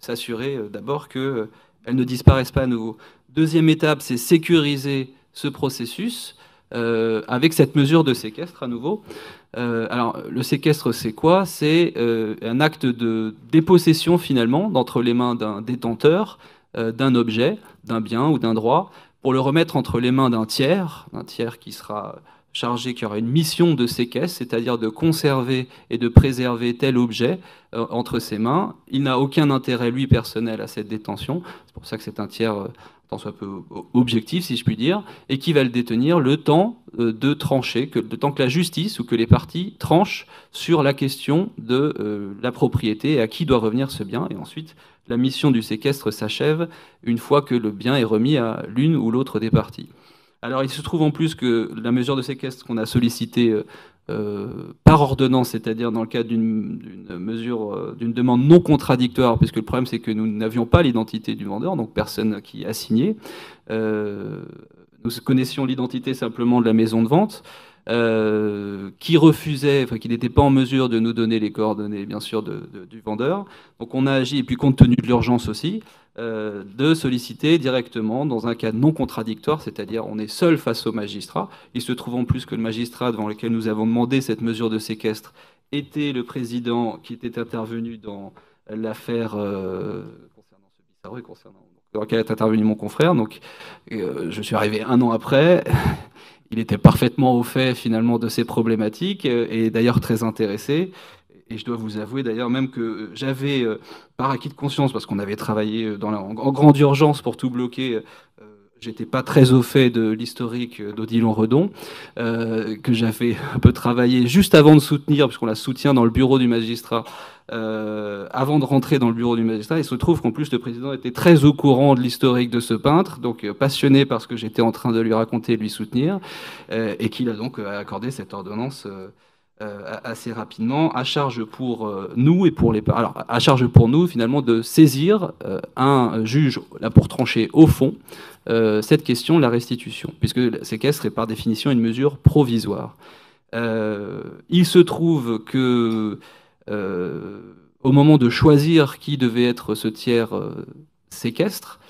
s'assurer d'abord qu'elle ne disparaisse pas à nouveau. Deuxième étape, c'est sécuriser ce processus avec cette mesure de séquestre à nouveau. Alors, le séquestre, c'est quoi? C'est un acte de dépossession, finalement, d'entre les mains d'un détenteur d'un objet, d'un bien ou d'un droit, pour le remettre entre les mains d'un tiers qui sera chargé, qui aura une mission de séquestre, c'est-à-dire de conserver et de préserver tel objet entre ses mains. Il n'a aucun intérêt, lui, personnel, à cette détention. C'est pour ça que c'est un tiers tant soit peu objectif, si je puis dire, et qui va le détenir le temps de trancher, le temps que la justice ou que les parties tranchent sur la question de la propriété et à qui doit revenir ce bien. Et ensuite, la mission du séquestre s'achève une fois que le bien est remis à l'une ou l'autre des parties. Alors, il se trouve en plus que la mesure de séquestre qu'on a sollicitée par ordonnance, c'est-à-dire dans le cadre d'une demande non contradictoire, puisque le problème c'est que nous n'avions pas l'identité du vendeur, donc personne qui a signé. Nous connaissions l'identité simplement de la maison de vente, qui refusait, enfin qui n'était pas en mesure de nous donner les coordonnées, bien sûr, du vendeur. Donc on a agi, et puis compte tenu de l'urgence aussi, de solliciter directement dans un cas non contradictoire, c'est-à-dire on est seul face au magistrat. Il se trouve en plus que le magistrat devant lequel nous avons demandé cette mesure de séquestre était le président qui était intervenu dans l'affaire concernant ce Bissaro et dans laquelle est intervenu mon confrère. Donc je suis arrivé 1 an après. Il était parfaitement au fait finalement de ces problématiques et d'ailleurs très intéressé. Et je dois vous avouer d'ailleurs même que j'avais, par acquis de conscience, parce qu'on avait travaillé en grande urgence pour tout bloquer, j'étais pas très au fait de l'historique d'Odilon Redon, que j'avais un peu travaillé juste avant de soutenir, puisqu'on la soutient dans le bureau du magistrat, avant de rentrer dans le bureau du magistrat. Il se trouve qu'en plus le président était très au courant de l'historique de ce peintre, donc passionné par ce que j'étais en train de lui raconter et de lui soutenir, et qu'il a donc accordé cette ordonnance assez rapidement, à charge pour nous et pour les... Alors, à charge pour nous, finalement, de saisir un juge, là, pour trancher au fond, cette question de la restitution, puisque le séquestre est par définition une mesure provisoire. Il se trouve que, au moment de choisir qui devait être ce tiers séquestre,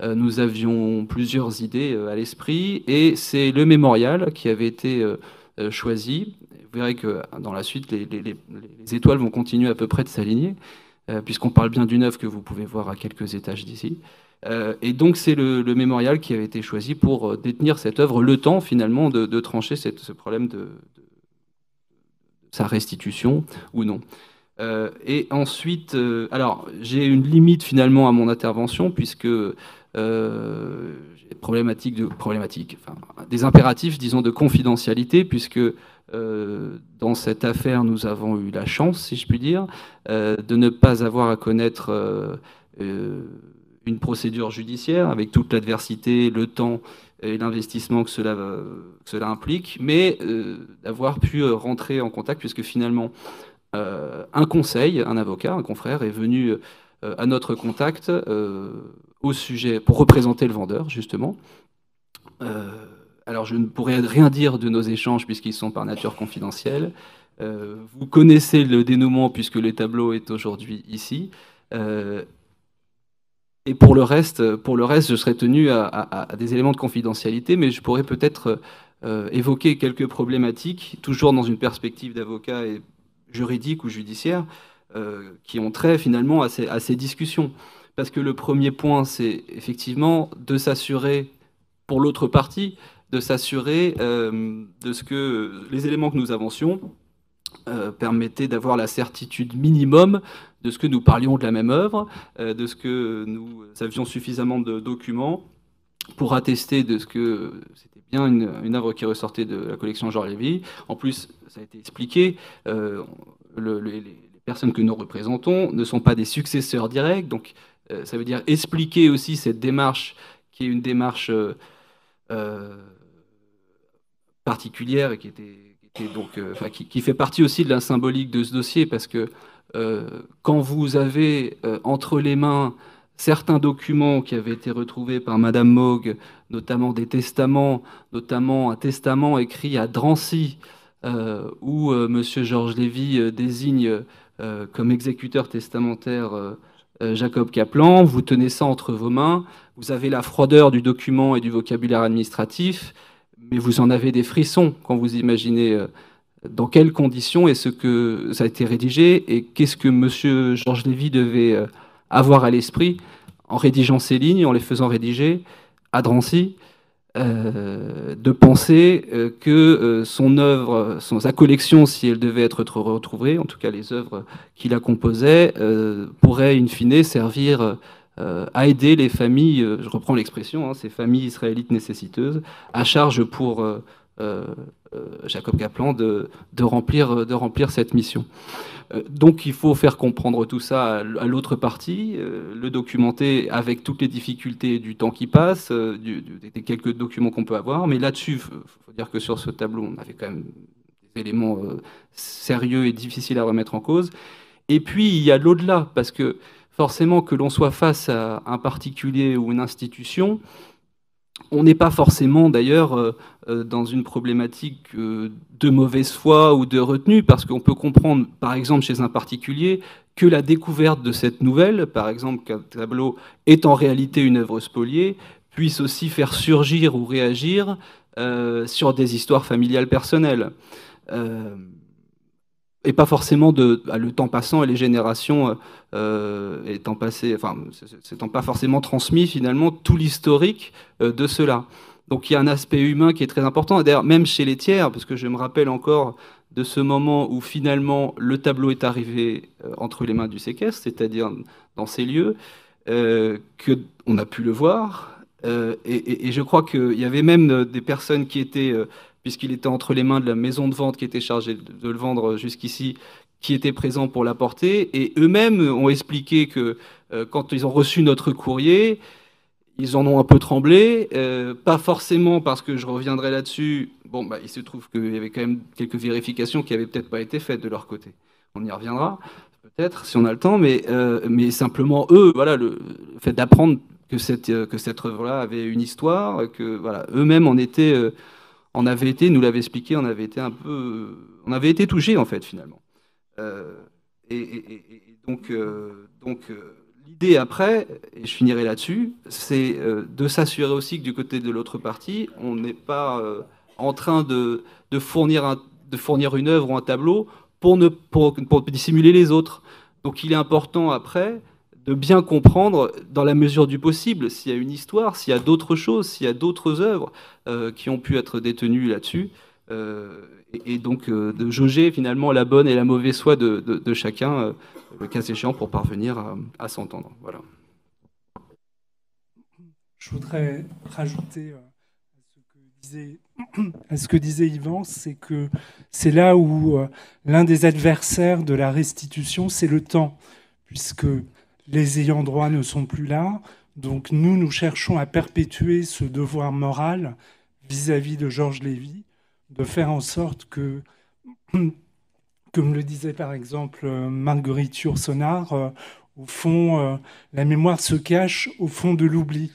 nous avions plusieurs idées à l'esprit, et c'est le mémorial qui avait été choisi. Vous verrez que dans la suite, les étoiles vont continuer à peu près de s'aligner. puisqu'on parle bien d'une œuvre que vous pouvez voir à quelques étages d'ici. Et donc c'est le mémorial qui avait été choisi pour détenir cette œuvre, le temps finalement de trancher ce problème de sa restitution ou non. Et ensuite, alors j'ai une limite finalement à mon intervention, puisque des impératifs, disons, de confidentialité, puisque dans cette affaire, nous avons eu la chance, si je puis dire, de ne pas avoir à connaître une procédure judiciaire avec toute l'adversité, le temps et l'investissement que cela implique, mais d'avoir pu rentrer en contact, puisque finalement, un conseil, un avocat, un confrère est venu à notre contact au sujet, pour représenter le vendeur, justement. Alors, je ne pourrais rien dire de nos échanges, puisqu'ils sont par nature confidentiels. Vous connaissez le dénouement, puisque le tableau est aujourd'hui ici. Et pour le reste, je serais tenu à des éléments de confidentialité, mais je pourrais peut-être évoquer quelques problématiques, toujours dans une perspective d'avocat et juridique ou judiciaire, qui ont trait finalement à ces discussions. Parce que le premier point, c'est effectivement de s'assurer, pour l'autre partie, de s'assurer de ce que les éléments que nous avancions permettaient d'avoir la certitude minimum de ce que nous parlions de la même œuvre, de ce que nous avions suffisamment de documents pour attester de ce que c'était bien une œuvre qui ressortait de la collection Georges Lévy. En plus, ça a été expliqué, les personnes que nous représentons ne sont pas des successeurs directs, donc ça veut dire expliquer aussi cette démarche qui est une démarche particulière et qui fait partie aussi de la symbolique de ce dossier, parce que quand vous avez entre les mains certains documents qui avaient été retrouvés par Madame Moog, notamment des testaments, notamment un testament écrit à Drancy, où Monsieur Georges Lévy désigne comme exécuteur testamentaire Jacob Kaplan, vous tenez ça entre vos mains, vous avez la froideur du document et du vocabulaire administratif, mais vous en avez des frissons quand vous imaginez dans quelles conditions est-ce que ça a été rédigé et qu'est-ce que Monsieur Georges Lévy devait avoir à l'esprit en rédigeant ces lignes, en les faisant rédiger à Drancy, de penser que son œuvre, sa collection, si elle devait être retrouvée, en tout cas les œuvres qu'il a composées, pourraient in fine servir à aider les familles, je reprends l'expression, ces familles israélites nécessiteuses, à charge pour Jacob Kaplan de remplir cette mission. Donc il faut faire comprendre tout ça à l'autre partie, le documenter avec toutes les difficultés du temps qui passe, des quelques documents qu'on peut avoir. Mais là-dessus, il faut dire que sur ce tableau, on avait quand même des éléments sérieux et difficiles à remettre en cause. Et puis il y a l'au-delà, parce que forcément que l'on soit face à un particulier ou une institution, on n'est pas forcément d'ailleurs dans une problématique de mauvaise foi ou de retenue, parce qu'on peut comprendre, par exemple, chez un particulier, que la découverte de cette nouvelle, par exemple qu'un tableau est en réalité une œuvre spoliée, puisse aussi faire surgir ou réagir sur des histoires familiales personnelles. Et pas forcément le temps passant et les générations étant passées, enfin, s'étant pas forcément transmis finalement tout l'historique de cela. Donc il y a un aspect humain qui est très important. D'ailleurs, même chez les tiers, parce que je me rappelle encore de ce moment où finalement le tableau est arrivé entre les mains du séquestre, c'est-à-dire dans ces lieux, qu'on a pu le voir. Et je crois qu'il y avait même des personnes qui étaient... puisqu'il était entre les mains de la maison de vente qui était chargée de le vendre jusqu'ici, qui étaient présents pour l'apporter, et eux-mêmes ont expliqué que quand ils ont reçu notre courrier, ils en ont un peu tremblé, pas forcément parce que je reviendrai là-dessus, il se trouve qu'il y avait quand même quelques vérifications qui n'avaient peut-être pas été faites de leur côté. On y reviendra, peut-être, si on a le temps, mais simplement eux, voilà, le fait d'apprendre que cette œuvre-là avait une histoire, que voilà, eux-mêmes en étaient... on avait été, nous l'avait expliqué, on avait été touchés en fait finalement. Donc l'idée après, et je finirai là-dessus, c'est de s'assurer aussi que du côté de l'autre partie, on n'est pas en train de fournir une œuvre ou un tableau pour dissimuler les autres. Donc il est important après de bien comprendre, dans la mesure du possible, s'il y a une histoire, s'il y a d'autres choses, s'il y a d'autres œuvres qui ont pu être détenues là-dessus, et donc de jauger finalement la bonne et la mauvaise foi de chacun, le cas échéant, pour parvenir à s'entendre. Voilà. Je voudrais rajouter à ce que disait Yvan, c'est que c'est là où l'un des adversaires de la restitution, c'est le temps, puisque les ayants droit ne sont plus là. Donc nous cherchons à perpétuer ce devoir moral vis-à-vis de Georges Lévy, de faire en sorte que, comme le disait par exemple Marguerite Yourcenar, au fond, la mémoire se cache au fond de l'oubli.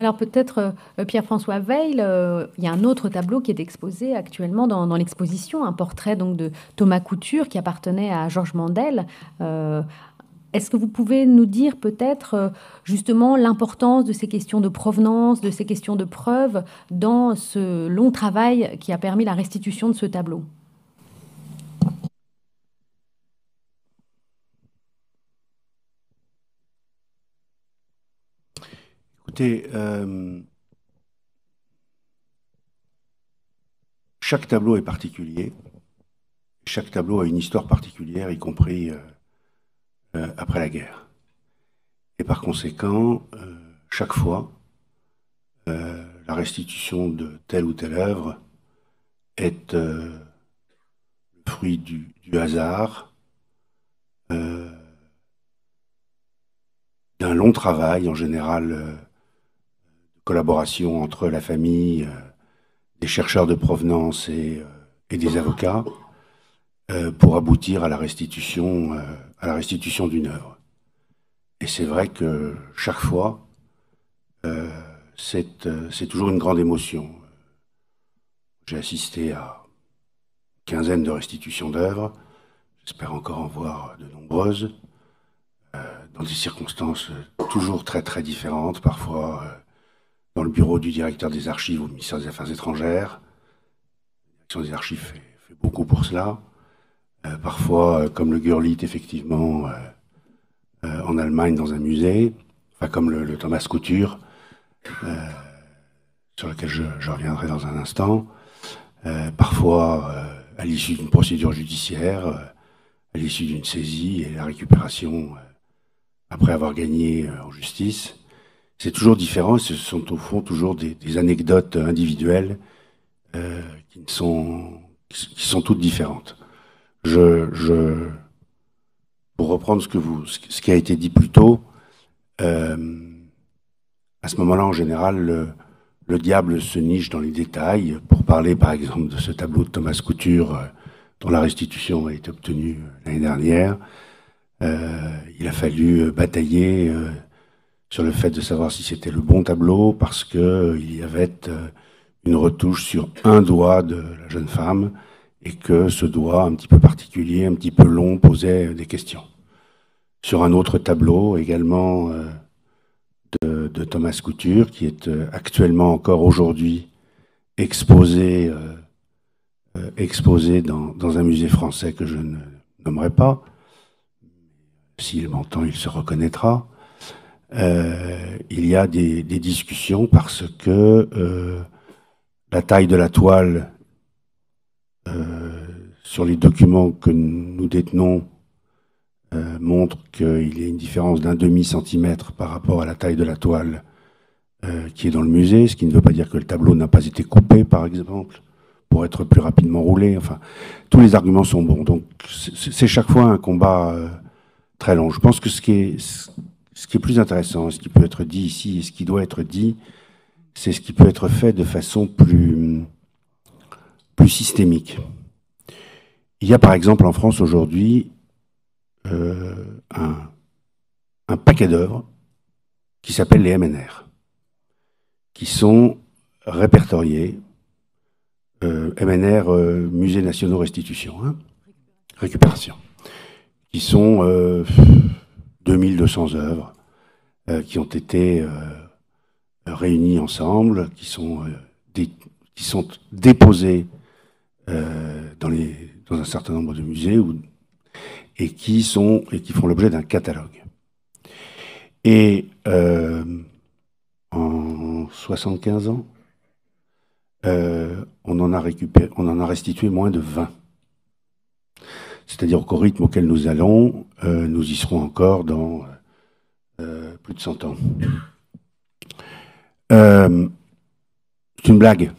Alors peut-être, Pierre-François Weil, il y a un autre tableau qui est exposé actuellement dans l'exposition, un portrait donc de Thomas Couture qui appartenait à Georges Mandel. Est-ce que vous pouvez nous dire peut-être justement l'importance de ces questions de provenance, de ces questions de preuve dans ce long travail qui a permis la restitution de ce tableau ? Écoutez, chaque tableau est particulier. Chaque tableau a une histoire particulière, y compris après la guerre. Et par conséquent, chaque fois, la restitution de telle ou telle œuvre est le fruit du hasard, d'un long travail, en général, de collaboration entre la famille, des chercheurs de provenance et des avocats, pour aboutir à la restitution d'une œuvre. Et c'est vrai que chaque fois, c'est toujours une grande émotion. J'ai assisté à une quinzaine de restitutions d'œuvres. J'espère encore en voir de nombreuses, dans des circonstances toujours très très différentes, parfois dans le bureau du directeur des archives ou du ministère des Affaires étrangères. La direction des archives fait beaucoup pour cela. Parfois, comme le Gurlitt, effectivement, en Allemagne, dans un musée, enfin comme le Thomas Couture, sur lequel je reviendrai dans un instant. Parfois, à l'issue d'une procédure judiciaire, à l'issue d'une saisie et la récupération après avoir gagné en justice. C'est toujours différent, ce sont au fond toujours des anecdotes individuelles qui sont toutes différentes. Pour reprendre ce qui a été dit plus tôt, à ce moment-là, en général, le diable se niche dans les détails. Pour parler, par exemple, de ce tableau de Thomas Couture, dont la restitution a été obtenue l'année dernière, il a fallu batailler sur le fait de savoir si c'était le bon tableau, parce qu'il y avait une retouche sur un doigt de la jeune femme, et que ce doigt un petit peu particulier, un petit peu long, posait des questions. Sur un autre tableau, également de Thomas Couture, qui est actuellement encore aujourd'hui exposé dans un musée français que je ne nommerai pas. S'il m'entend, il se reconnaîtra. Il y a des discussions parce que la taille de la toile sur les documents que nous détenons montre qu'il y a une différence d'un demi-centimètre par rapport à la taille de la toile qui est dans le musée, ce qui ne veut pas dire que le tableau n'a pas été coupé, par exemple, pour être plus rapidement roulé. Enfin, tous les arguments sont bons. Donc, c'est chaque fois un combat très long. Je pense que ce qui est plus intéressant, ce qui peut être dit ici et ce qui doit être dit, c'est ce qui peut être fait de façon plus systémique. Il y a par exemple en France aujourd'hui un paquet d'œuvres qui s'appellent les MNR, qui sont répertoriées, MNR, Musées Nationaux Restitution, récupération, qui sont 2200 œuvres qui ont été réunies ensemble, qui sont déposées dans un certain nombre de musées et qui font l'objet d'un catalogue. Et en 75 ans, on en a restitué moins de 20. C'est-à-dire qu'au rythme auquel nous allons, nous y serons encore dans plus de 100 ans. C'est une blague.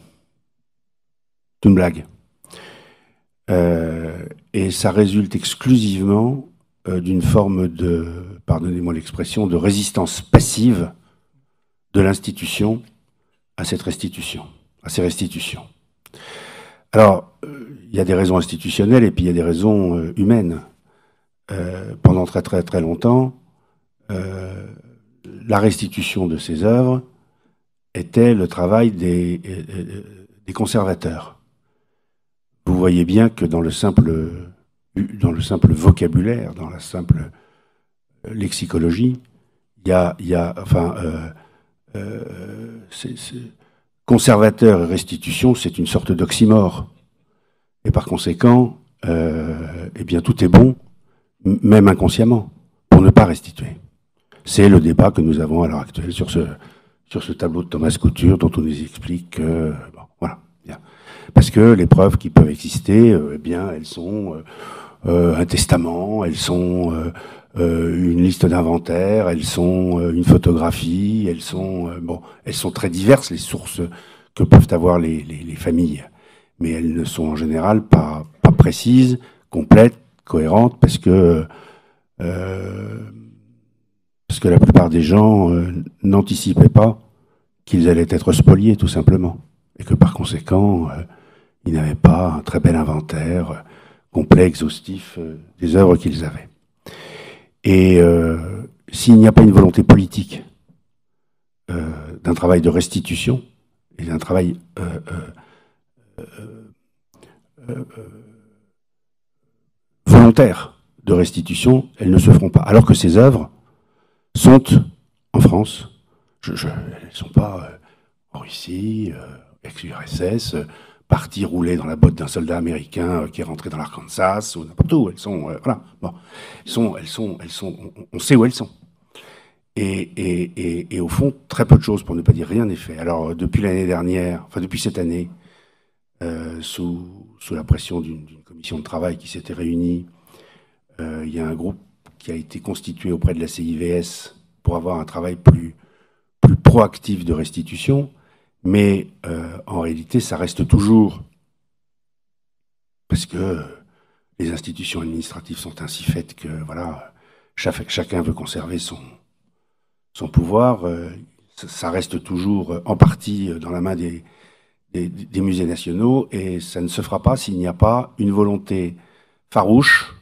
C'est une blague. Et ça résulte exclusivement d'une forme de, pardonnez-moi l'expression, de résistance passive de l'institution à cette restitution, à ces restitutions. Alors, il y a des raisons institutionnelles et puis il y a des raisons humaines. Pendant très très très longtemps, la restitution de ces œuvres était le travail des conservateurs. Vous voyez bien que dans le simple vocabulaire, dans la simple lexicologie, conservateur et restitution, c'est une sorte d'oxymore. Et par conséquent, eh bien, tout est bon, même inconsciemment, pour ne pas restituer. C'est le débat que nous avons à l'heure actuelle sur ce tableau de Thomas Couture, dont on nous explique que, bon, voilà, bien. Parce que les preuves qui peuvent exister, eh bien, elles sont un testament, elles sont une liste d'inventaire, elles sont une photographie, elles sont très diverses, les sources que peuvent avoir les familles. Mais elles ne sont en général pas précises, complètes, cohérentes, parce que la plupart des gens n'anticipaient pas qu'ils allaient être spoliés, tout simplement. Et que par conséquent, ils n'avaient pas un très bel inventaire complet, exhaustif des œuvres qu'ils avaient. Et s'il n'y a pas une volonté politique d'un travail de restitution et d'un travail volontaire de restitution, elles ne se feront pas. Alors que ces œuvres sont en France, elles ne sont pas en Russie, ex-URSS, parties roulées dans la botte d'un soldat américain qui est rentré dans l'Arkansas ou n'importe où. Elles sont, voilà. Bon, on sait où elles sont. Et au fond, très peu de choses, pour ne pas dire rien, n'est fait. Alors, depuis l'année dernière, enfin depuis cette année, sous la pression d'une commission de travail qui s'était réunie, il y a un groupe qui a été constitué auprès de la CIVS pour avoir un travail plus proactif de restitution, mais en réalité, ça reste toujours, parce que les institutions administratives sont ainsi faites que voilà, chacun veut conserver son pouvoir, ça reste toujours en partie dans la main des musées nationaux, et ça ne se fera pas s'il n'y a pas une volonté farouche,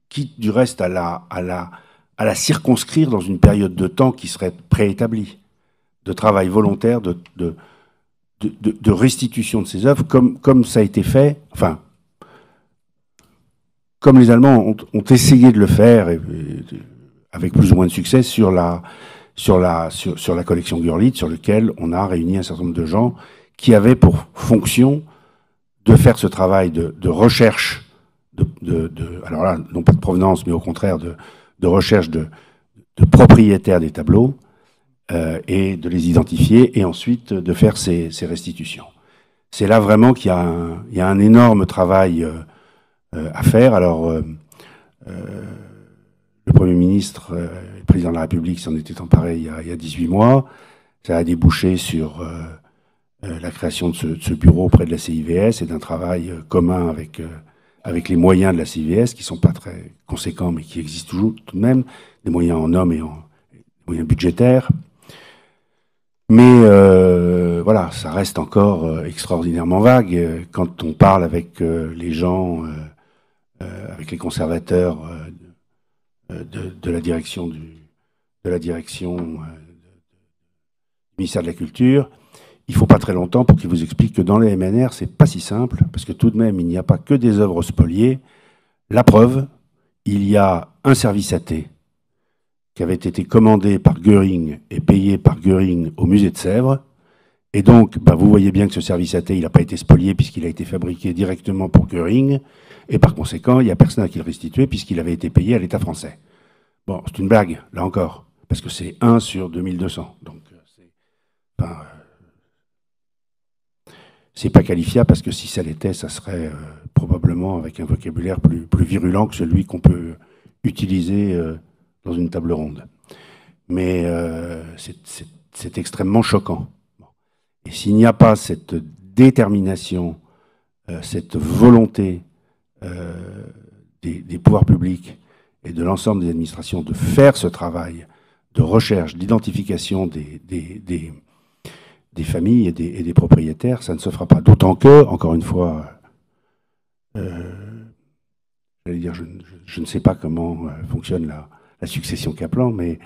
quitte du reste à la circonscrire dans une période de temps qui serait préétablie, de travail volontaire, de restitution de ces œuvres, comme ça a été fait, enfin, comme les Allemands ont essayé de le faire, avec plus ou moins de succès, sur la collection Gurlitt, sur lequel on a réuni un certain nombre de gens qui avaient pour fonction de faire ce travail de recherche, alors là, non pas de provenance, mais au contraire de recherche de propriétaires des tableaux, et de les identifier, et ensuite de faire ces restitutions. C'est là vraiment qu'il y a un énorme travail à faire. Alors, le Premier ministre, le Président de la République s'en était emparé il y a 18 mois. Ça a débouché sur la création de ce bureau auprès de la CIVS et d'un travail commun avec les moyens de la CIVS, qui ne sont pas très conséquents, mais qui existent toujours tout de même, des moyens en hommes et des moyens budgétaires. Mais voilà, ça reste encore extraordinairement vague. Quand on parle avec les gens, avec les conservateurs de la direction du ministère de la Culture, il ne faut pas très longtemps pour qu'ils vous expliquent que dans les MNR, c'est pas si simple, parce que tout de même, il n'y a pas que des œuvres spoliées. La preuve, il y a un service AT qui avait été commandé par Göring et payé par Göring au musée de Sèvres, Et donc, vous voyez bien que ce service athée, il n'a pas été spolié puisqu'il a été fabriqué directement pour Göring, et par conséquent, il n'y a personne à qui le restituer puisqu'il avait été payé à l'État français. Bon, c'est une blague, là encore, parce que c'est 1 sur 2200. Donc, c'est pas qualifiable parce que si ça l'était, ça serait probablement avec un vocabulaire plus virulent que celui qu'on peut utiliser dans une table ronde. Mais c'est extrêmement choquant. Et s'il n'y a pas cette détermination, cette volonté des pouvoirs publics et de l'ensemble des administrations de faire ce travail de recherche, d'identification des familles et des propriétaires, ça ne se fera pas. D'autant que, encore une fois, j'allais dire, je ne sais pas comment fonctionne la succession Kaplan, mais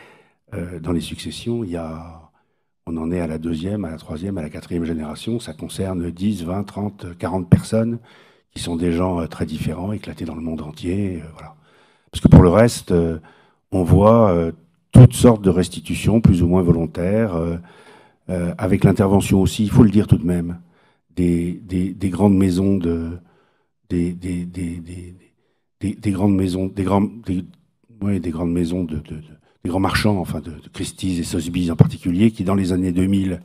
dans les successions, on en est à la 2e, à la 3e, à la 4e génération. Ça concerne 10, 20, 30, 40 personnes qui sont des gens très différents, éclatés dans le monde entier. Voilà. Parce que pour le reste, on voit toutes sortes de restitutions, plus ou moins volontaires, avec l'intervention aussi, il faut le dire tout de même, des grandes maisons des grandes maisons, des grandes maisons des grands marchands, enfin de Christie's et Sotheby's en particulier, qui dans les années 2000,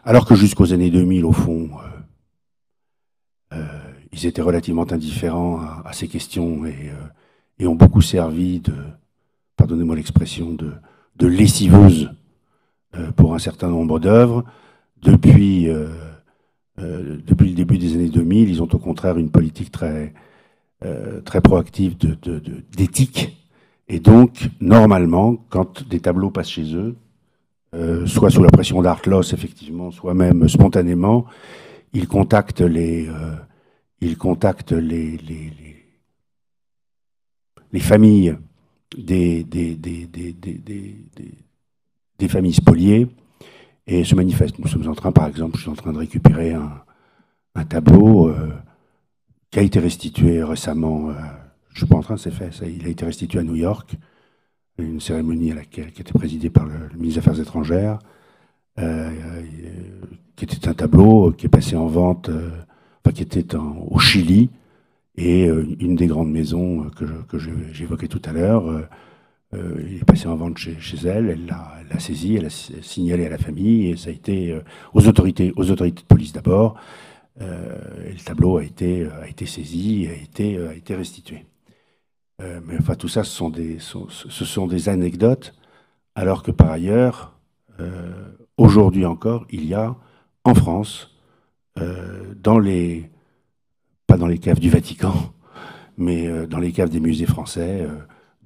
alors que jusqu'aux années 2000, au fond, ils étaient relativement indifférents à ces questions et ont beaucoup servi pardonnez-moi l'expression, de lessiveuse pour un certain nombre d'œuvres. Depuis le début des années 2000, ils ont au contraire une politique très proactive d'éthique. Et donc, normalement, quand des tableaux passent chez eux, soit sous la pression d'Art Loss, effectivement, soit même spontanément, ils contactent les familles des familles spoliées et se manifestent. Nous sommes en train, par exemple, je suis en train de récupérer un tableau qui a été restitué récemment. Je ne suis pas en train, c'est fait. Il a été restitué à New York, une cérémonie qui était présidée par le ministre des Affaires étrangères, qui était un tableau qui est passé en vente, qui était au Chili, et une des grandes maisons que j'évoquais tout à l'heure, il est passé en vente chez elle, elle l'a saisi, elle a signalé à la famille, et ça a été aux autorités de police d'abord, et le tableau a été saisi, a été restitué. Mais enfin, tout ça, ce sont des anecdotes, alors que par ailleurs, aujourd'hui encore, il y a en France, pas dans les caves du Vatican, mais dans les caves des musées français,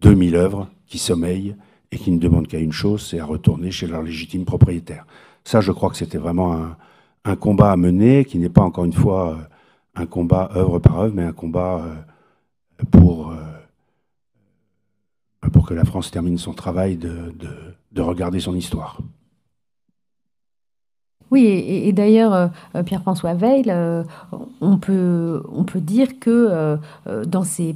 2000 œuvres qui sommeillent et qui ne demandent qu'à une chose, c'est à retourner chez leur légitime propriétaire. Ça, je crois que c'était vraiment un combat à mener, qui n'est pas, encore une fois, un combat œuvre par œuvre, mais un combat pour que la France termine son travail de regarder son histoire. Oui, et d'ailleurs, Pierre-François Weil, on peut dire que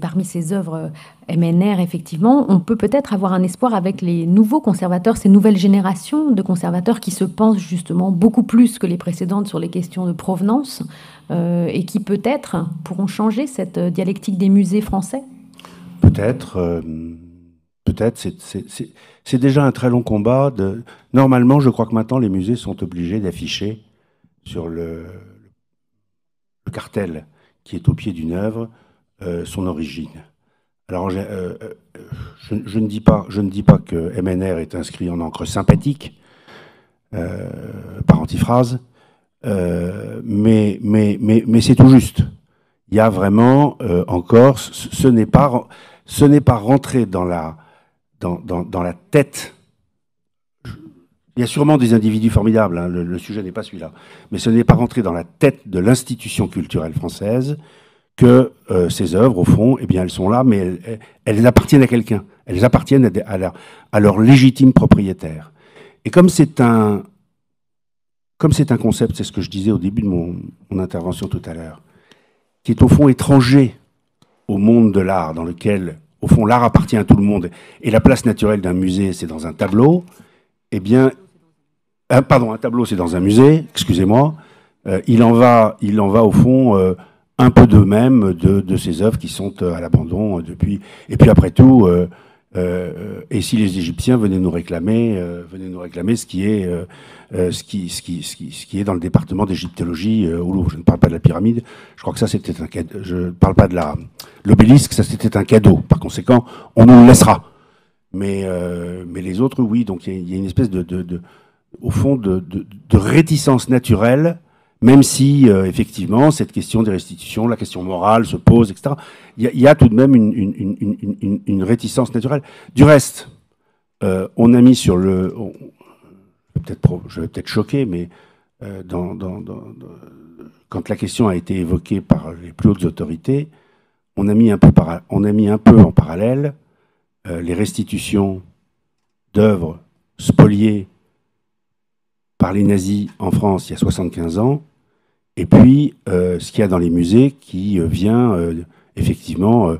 parmi ces œuvres MNR, effectivement, on peut peut-être avoir un espoir avec les nouveaux conservateurs, ces nouvelles générations de conservateurs qui se pensent justement beaucoup plus que les précédentes sur les questions de provenance et qui peut-être pourront changer cette dialectique des musées français. Peut-être, c'est déjà un très long combat. Normalement, je crois que maintenant, les musées sont obligés d'afficher sur le cartel qui est au pied d'une œuvre son origine. Alors, je ne dis pas que MNR est inscrit en encre sympathique, par antiphrase, mais c'est tout juste. Il y a vraiment encore, ce n'est pas rentré dans la tête. Il y a sûrement des individus formidables, hein, le sujet n'est pas celui-là, mais ce n'est pas rentré dans la tête de l'institution culturelle française que ces œuvres, au fond, eh bien, elles sont là, mais elles appartiennent à quelqu'un. Elles appartiennent à leur légitime propriétaire. Et comme c'est un concept, c'est ce que je disais au début de mon intervention tout à l'heure, qui est au fond étranger au monde de l'art, dans lequel, au fond, l'art appartient à tout le monde, et la place naturelle d'un musée, c'est dans un tableau, eh bien, pardon, un tableau, c'est dans un musée, excusez-moi. Il en va au fond un peu de même de ces œuvres qui sont à l'abandon depuis. Et puis après tout, et si les Égyptiens venaient nous réclamer ce qui est dans le département d'égyptologie au Louvre. Je ne parle pas de la pyramide. Je crois que ça c'était un cadeau. Je ne parle pas de l'obélisque. Ça c'était un cadeau. Par conséquent, on nous le laissera. Mais les autres, oui. Donc il y a une espèce au fond de réticence naturelle. Même si, effectivement, cette question des restitutions, la question morale se pose, etc., il y a tout de même une réticence naturelle. Du reste, on a mis sur le... je vais peut-être choquer, mais quand la question a été évoquée par les plus hautes autorités, on a mis un peu en parallèle les restitutions d'œuvres spoliées par les nazis en France il y a 75 ans, et puis ce qu'il y a dans les musées qui vient effectivement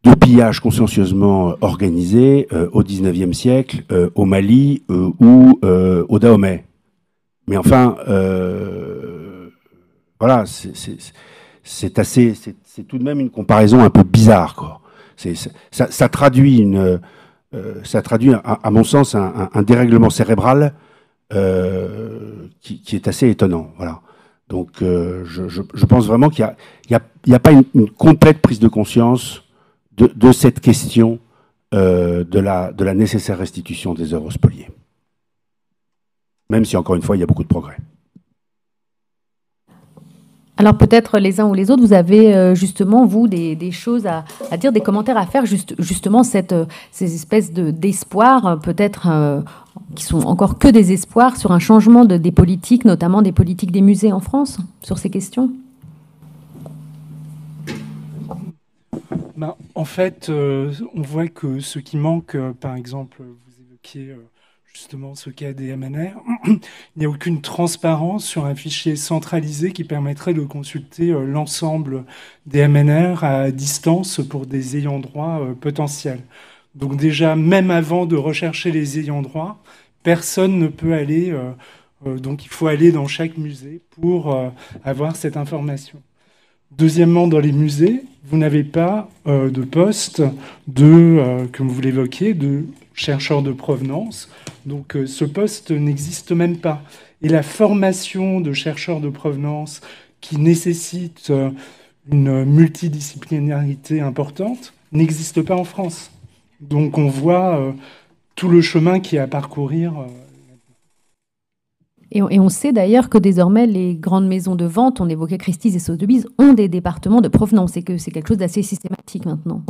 de pillages consciencieusement organisés au XIXe siècle, au Mali ou au Dahomey. Mais enfin, voilà, c'est tout de même une comparaison un peu bizarre, quoi. Ça traduit à mon sens un dérèglement cérébral qui est assez étonnant, voilà. Donc, je pense vraiment qu'il n'y a pas une complète prise de conscience de cette question de la nécessaire restitution des œuvres spoliées. Même si, encore une fois, il y a beaucoup de progrès. Alors peut-être les uns ou les autres, vous avez justement, vous, des choses à dire, des commentaires à faire, justement ces espèces d'espoirs, peut-être qui sont encore que des espoirs sur un changement des politiques, notamment des politiques des musées en France, sur ces questions. En fait, on voit que ce qui manque, par exemple, vous évoquiez justement ce cas des MNR, il n'y a aucune transparence sur un fichier centralisé qui permettrait de consulter l'ensemble des MNR à distance pour des ayants droit potentiels. Donc déjà, même avant de rechercher les ayants droit, personne ne peut aller, donc il faut aller dans chaque musée pour avoir cette information. Deuxièmement, dans les musées, vous n'avez pas de poste comme vous l'évoquiez, de chercheur de provenance. Donc ce poste n'existe même pas. Et la formation de chercheurs de provenance qui nécessite une multidisciplinarité importante n'existe pas en France. Donc on voit tout le chemin qu'il y a à parcourir. Et on sait d'ailleurs que désormais, les grandes maisons de vente, on évoquait Christie's et Sotheby's, ont des départements de provenance et que c'est quelque chose d'assez systématique maintenant.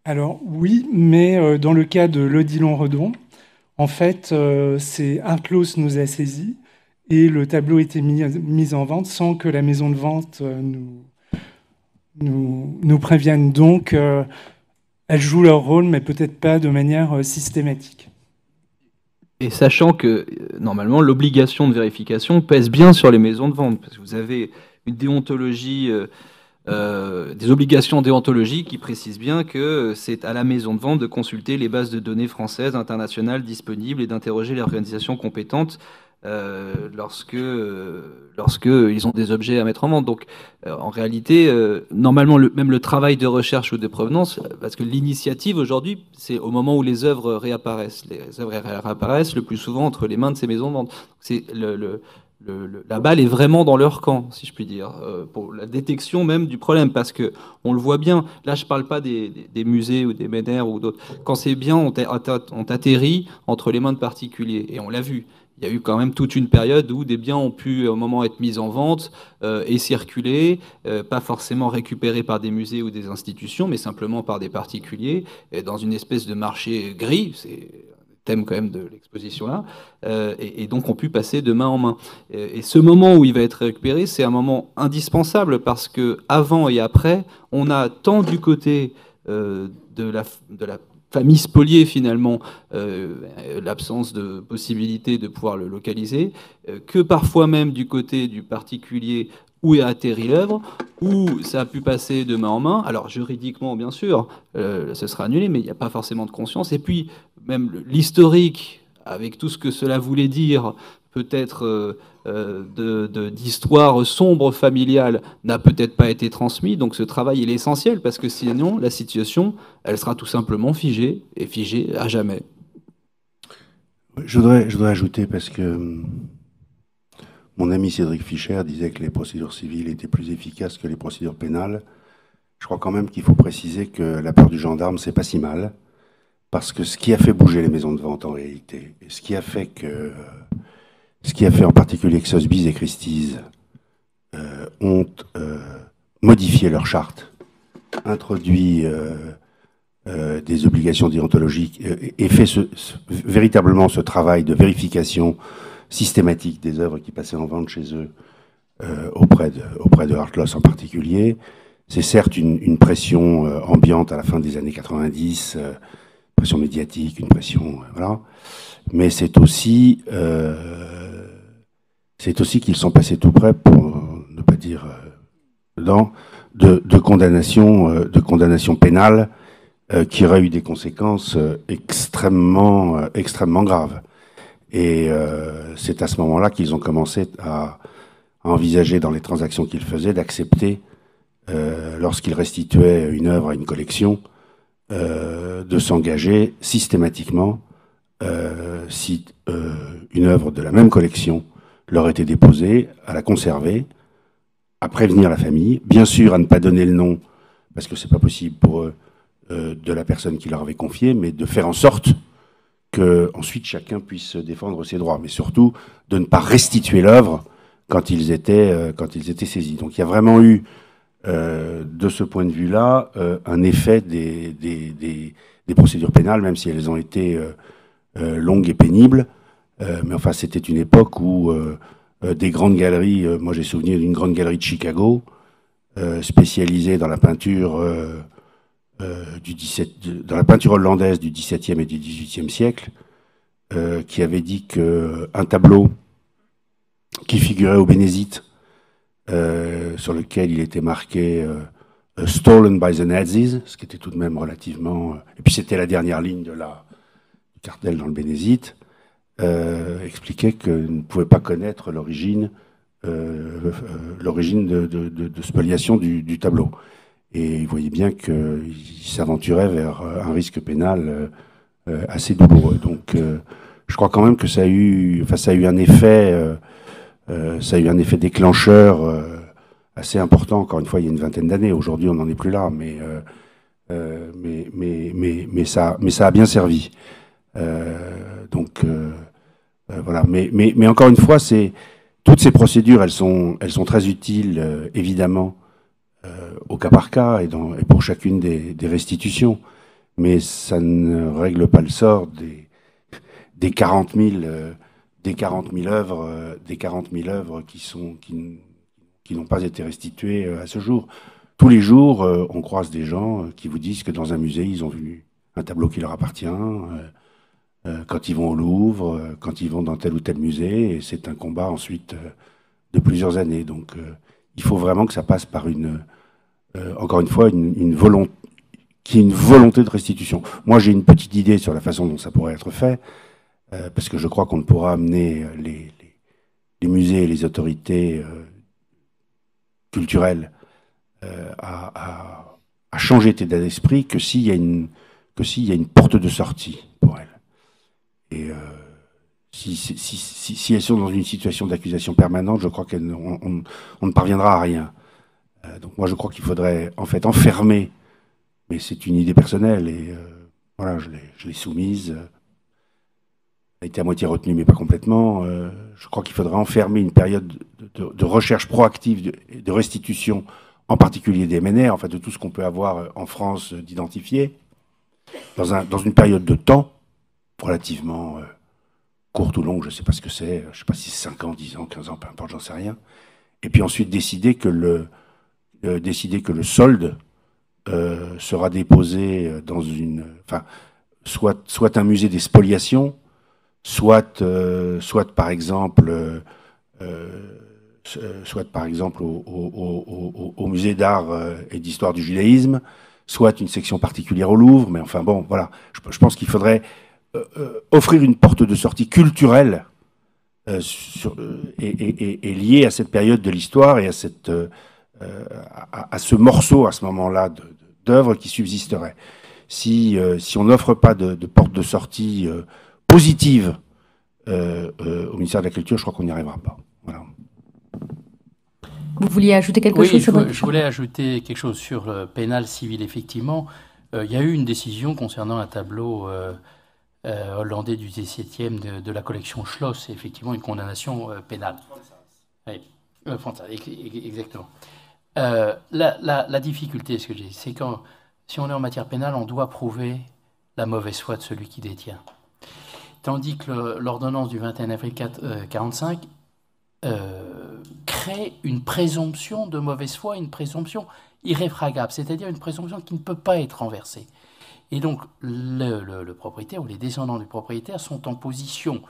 Alors oui, mais dans le cas de l'Odilon Redon, en fait, c'est Artlos nous a saisis et le tableau était mis en vente sans que la maison de vente nous prévienne. Donc, elles jouent leur rôle, mais peut-être pas de manière systématique. Et sachant que, normalement, l'obligation de vérification pèse bien sur les maisons de vente, parce que vous avez une déontologie, des obligations déontologiques qui précisent bien que c'est à la maison de vente de consulter les bases de données françaises, internationales disponibles et d'interroger les organisations compétentes lorsque ils ont des objets à mettre en vente. Donc, en réalité, normalement, même le travail de recherche ou de provenance, parce que l'initiative aujourd'hui, c'est au moment où les œuvres réapparaissent. Les œuvres réapparaissent le plus souvent entre les mains de ces maisons de vente. C'est la balle est vraiment dans leur camp, si je puis dire, pour la détection même du problème, parce que on le voit bien. Là, je parle pas des musées ou des MENER ou d'autres. Quand c'est bien, on atterrit entre les mains de particuliers, et on l'a vu. Il y a eu quand même toute une période où des biens ont pu, au moment, être mis en vente et circuler, pas forcément récupérés par des musées ou des institutions, mais simplement par des particuliers, et dans une espèce de marché gris. C'est thème quand même de l'exposition là, et donc on pu passer de main en main. Et ce moment où il va être récupéré, c'est un moment indispensable parce que avant et après, on a tant du côté de la famille spoliée finalement, l'absence de possibilité de pouvoir le localiser, que parfois même du côté du particulier où a atterri l'œuvre, où ça a pu passer de main en main. Alors juridiquement, bien sûr, ce sera annulé, mais il n'y a pas forcément de conscience. Et puis, même l'historique avec tout ce que cela voulait dire, peut-être d'histoire sombre familiale, n'a peut-être pas été transmis. Donc ce travail, il est essentiel, parce que sinon, la situation, elle sera tout simplement figée, et figée à jamais. Je voudrais ajouter, parce que mon ami Cédric Fischer disait que les procédures civiles étaient plus efficaces que les procédures pénales. Je crois quand même qu'il faut préciser que la peur du gendarme, c'est pas si mal, parce que ce qui a fait bouger les maisons de vente en réalité, et ce qui a fait en particulier que Sotheby's et Christie's ont modifié leur charte, introduit des obligations déontologiques et fait véritablement ce travail de vérification systématique des œuvres qui passaient en vente chez eux auprès de Art Loss en particulier. C'est certes une pression ambiante à la fin des années 90, pression médiatique, une pression... voilà. Mais c'est aussi qu'ils sont passés tout près, pour ne pas dire de condamnation pénale qui aurait eu des conséquences extrêmement graves. Et c'est à ce moment-là qu'ils ont commencé à envisager dans les transactions qu'ils faisaient d'accepter, lorsqu'ils restituaient une œuvre à une collection, de s'engager systématiquement si une œuvre de la même collection leur était déposée, à la conserver, à prévenir la famille, bien sûr à ne pas donner le nom, parce que c'est pas possible pour eux, de la personne qui leur avait confié, mais de faire en sorte que ensuite chacun puisse défendre ses droits, mais surtout de ne pas restituer l'œuvre quand ils étaient saisis. Donc il y a vraiment eu, de ce point de vue-là, un effet des procédures pénales, même si elles ont été longues et pénibles. Mais enfin, c'était une époque où des grandes galeries, moi j'ai souvenir d'une grande galerie de Chicago, spécialisée dans la peinture dans la peinture hollandaise du XVIIe et du XVIIIe siècle, qui avait dit qu'un tableau qui figurait au Bénézite, sur lequel il était marqué Stolen by the Nazis, ce qui était tout de même relativement... et puis c'était la dernière ligne du cartel dans le Bénézite, expliquait qu'il ne pouvait pas connaître l'origine de spoliation du tableau. Et il voyait bien qu'il s'aventurait vers un risque pénal assez douloureux. Donc je crois quand même que ça a eu un effet déclencheur assez important. Encore une fois, il y a une vingtaine d'années. Aujourd'hui, on n'en est plus là, mais ça a bien servi. Voilà. Mais encore une fois, toutes ces procédures, elles sont très utiles, évidemment, au cas par cas et pour chacune des restitutions. Mais ça ne règle pas le sort des 40 000 œuvres qui n'ont pas été restituées à ce jour. Tous les jours, on croise des gens qui vous disent que dans un musée, ils ont vu un tableau qui leur appartient, quand ils vont au Louvre, quand ils vont dans tel ou tel musée, et c'est un combat ensuite de plusieurs années. Donc il faut vraiment que ça passe par encore une fois, une volonté de restitution. Moi, j'ai une petite idée sur la façon dont ça pourrait être fait, parce que je crois qu'on ne pourra amener les musées et les autorités culturelles à changer d'état d'esprit que s'il y a une porte de sortie pour elles. Et si elles sont dans une situation d'accusation permanente, je crois qu'on ne parviendra à rien. Donc moi, je crois qu'il faudrait en fait enfermer, mais c'est une idée personnelle, et voilà, je l'ai soumise. Elle a été à moitié retenue, mais pas complètement. Je crois qu'il faudrait enfermer une période de recherche proactive, de restitution, en particulier des MNR, en fait, de tout ce qu'on peut avoir en France d'identifié, dans une période de temps relativement courte ou longue, je ne sais pas ce que c'est, je ne sais pas si c'est 5 ans, 10 ans, 15 ans, peu importe, j'en sais rien. Et puis ensuite décider que le solde sera déposé dans soit un musée des spoliations, soit par exemple au musée d'art et d'histoire du judaïsme, soit une section particulière au Louvre. Mais enfin bon, voilà, je pense qu'il faudrait offrir une porte de sortie culturelle et liée à cette période de l'histoire et à ce morceau, à ce moment-là, d'œuvre qui subsisterait. Si on n'offre pas de porte de sortie positive au ministère de la Culture, je crois qu'on n'y arrivera pas. Voilà. Vous vouliez ajouter quelque chose? Je voulais ajouter quelque chose sur le pénal civil, effectivement. Il y a eu une décision concernant un tableau hollandais du XVIIe de la collection Schloss, effectivement une condamnation pénale. Oui, exactement. La difficulté, ce que j'ai dit, c'est quand, si on est en matière pénale, on doit prouver la mauvaise foi de celui qui détient. Tandis que l'ordonnance du 21 avril 1945 crée une présomption de mauvaise foi, une présomption irréfragable, c'est-à-dire une présomption qui ne peut pas être renversée. Et donc, le propriétaire ou les descendants du propriétaire sont en position,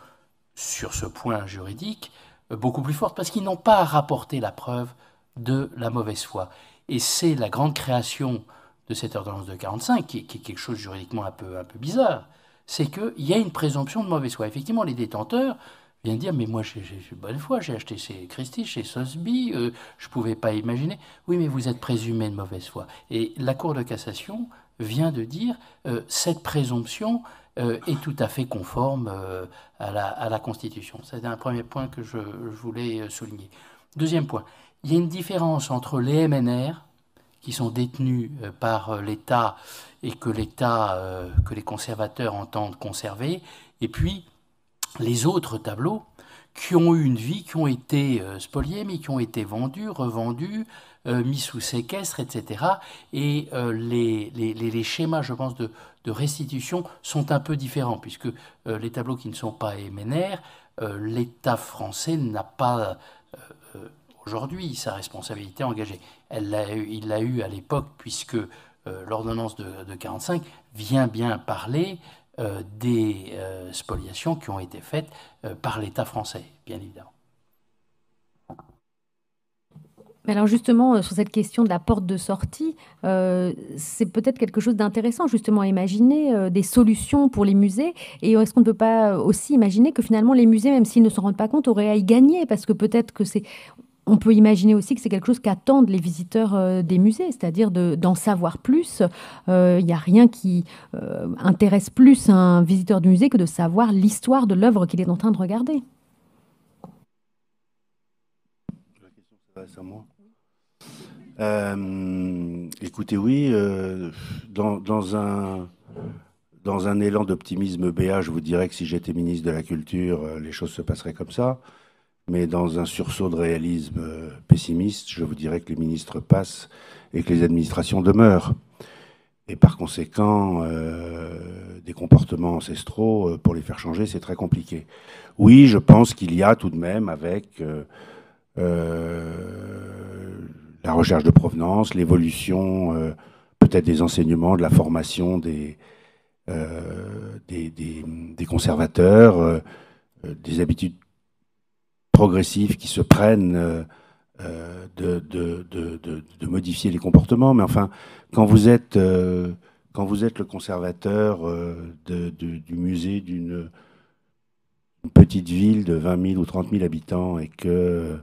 sur ce point juridique, beaucoup plus forte, parce qu'ils n'ont pas à rapporter la preuve de la mauvaise foi. Et c'est la grande création de cette ordonnance de 1945, qui est quelque chose juridiquement un peu bizarre, c'est qu'il y a une présomption de mauvaise foi. Effectivement, les détenteurs viennent dire, mais moi j'ai bonne foi, j'ai acheté chez Christie, chez Sotheby, je ne pouvais pas imaginer. Oui, mais vous êtes présumé de mauvaise foi. Et la Cour de cassation vient de dire, cette présomption est tout à fait conforme à la Constitution. C'est un premier point que je voulais souligner. Deuxième point, il y a une différence entre les MNR, qui sont détenus par l'État et que les conservateurs entendent conserver, et puis les autres tableaux qui ont eu une vie, qui ont été spoliés, mais qui ont été vendus, revendus, mis sous séquestre, etc. Et les schémas, je pense, de restitution sont un peu différents, puisque les tableaux qui ne sont pas MNR, l'État français n'a pas aujourd'hui sa responsabilité engagée. Il l'a eu à l'époque, puisque l'ordonnance de 1945 vient bien parler des spoliations qui ont été faites par l'État français, bien évidemment. Alors justement, sur cette question de la porte de sortie, c'est peut-être quelque chose d'intéressant justement à imaginer des solutions pour les musées. Et est-ce qu'on ne peut pas aussi imaginer que finalement les musées, même s'ils ne s'en rendent pas compte, auraient à y gagner? Parce que peut-être que on peut imaginer aussi que c'est quelque chose qu'attendent les visiteurs des musées, c'est-à-dire d'en savoir plus. Il n'y a rien qui intéresse plus un visiteur du musée que de savoir l'histoire de l'œuvre qu'il est en train de regarder. La question s'adresse à moi. Écoutez, oui, dans un élan d'optimisme béat, je vous dirais que si j'étais ministre de la Culture, les choses se passeraient comme ça. Mais dans un sursaut de réalisme pessimiste, je vous dirais que les ministres passent et que les administrations demeurent. Et par conséquent, des comportements ancestraux, pour les faire changer, c'est très compliqué. Oui, je pense qu'il y a tout de même, avec la recherche de provenance, l'évolution peut-être des enseignements, de la formation des conservateurs, des habitudes progressifs qui se prennent de modifier les comportements. Mais enfin, quand vous êtes le conservateur du musée d'une petite ville de 20 000 ou 30 000 habitants et que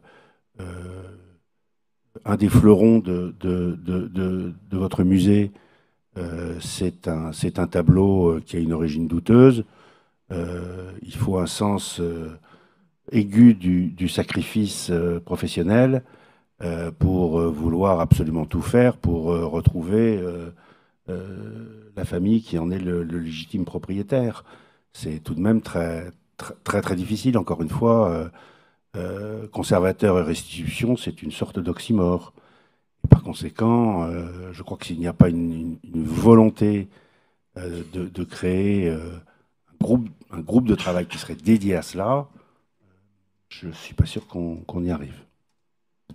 un des fleurons de votre musée, c'est un tableau qui a une origine douteuse, il faut un sens aigu du sacrifice professionnel pour vouloir absolument tout faire pour retrouver la famille qui en est le légitime propriétaire. C'est tout de même très, très, très difficile. Encore une fois, conservateur et restitution, c'est une sorte d'oxymore. Par conséquent, je crois que s'il n'y a pas une volonté de créer un groupe de travail qui serait dédié à cela, je ne suis pas sûr qu'on y arrive.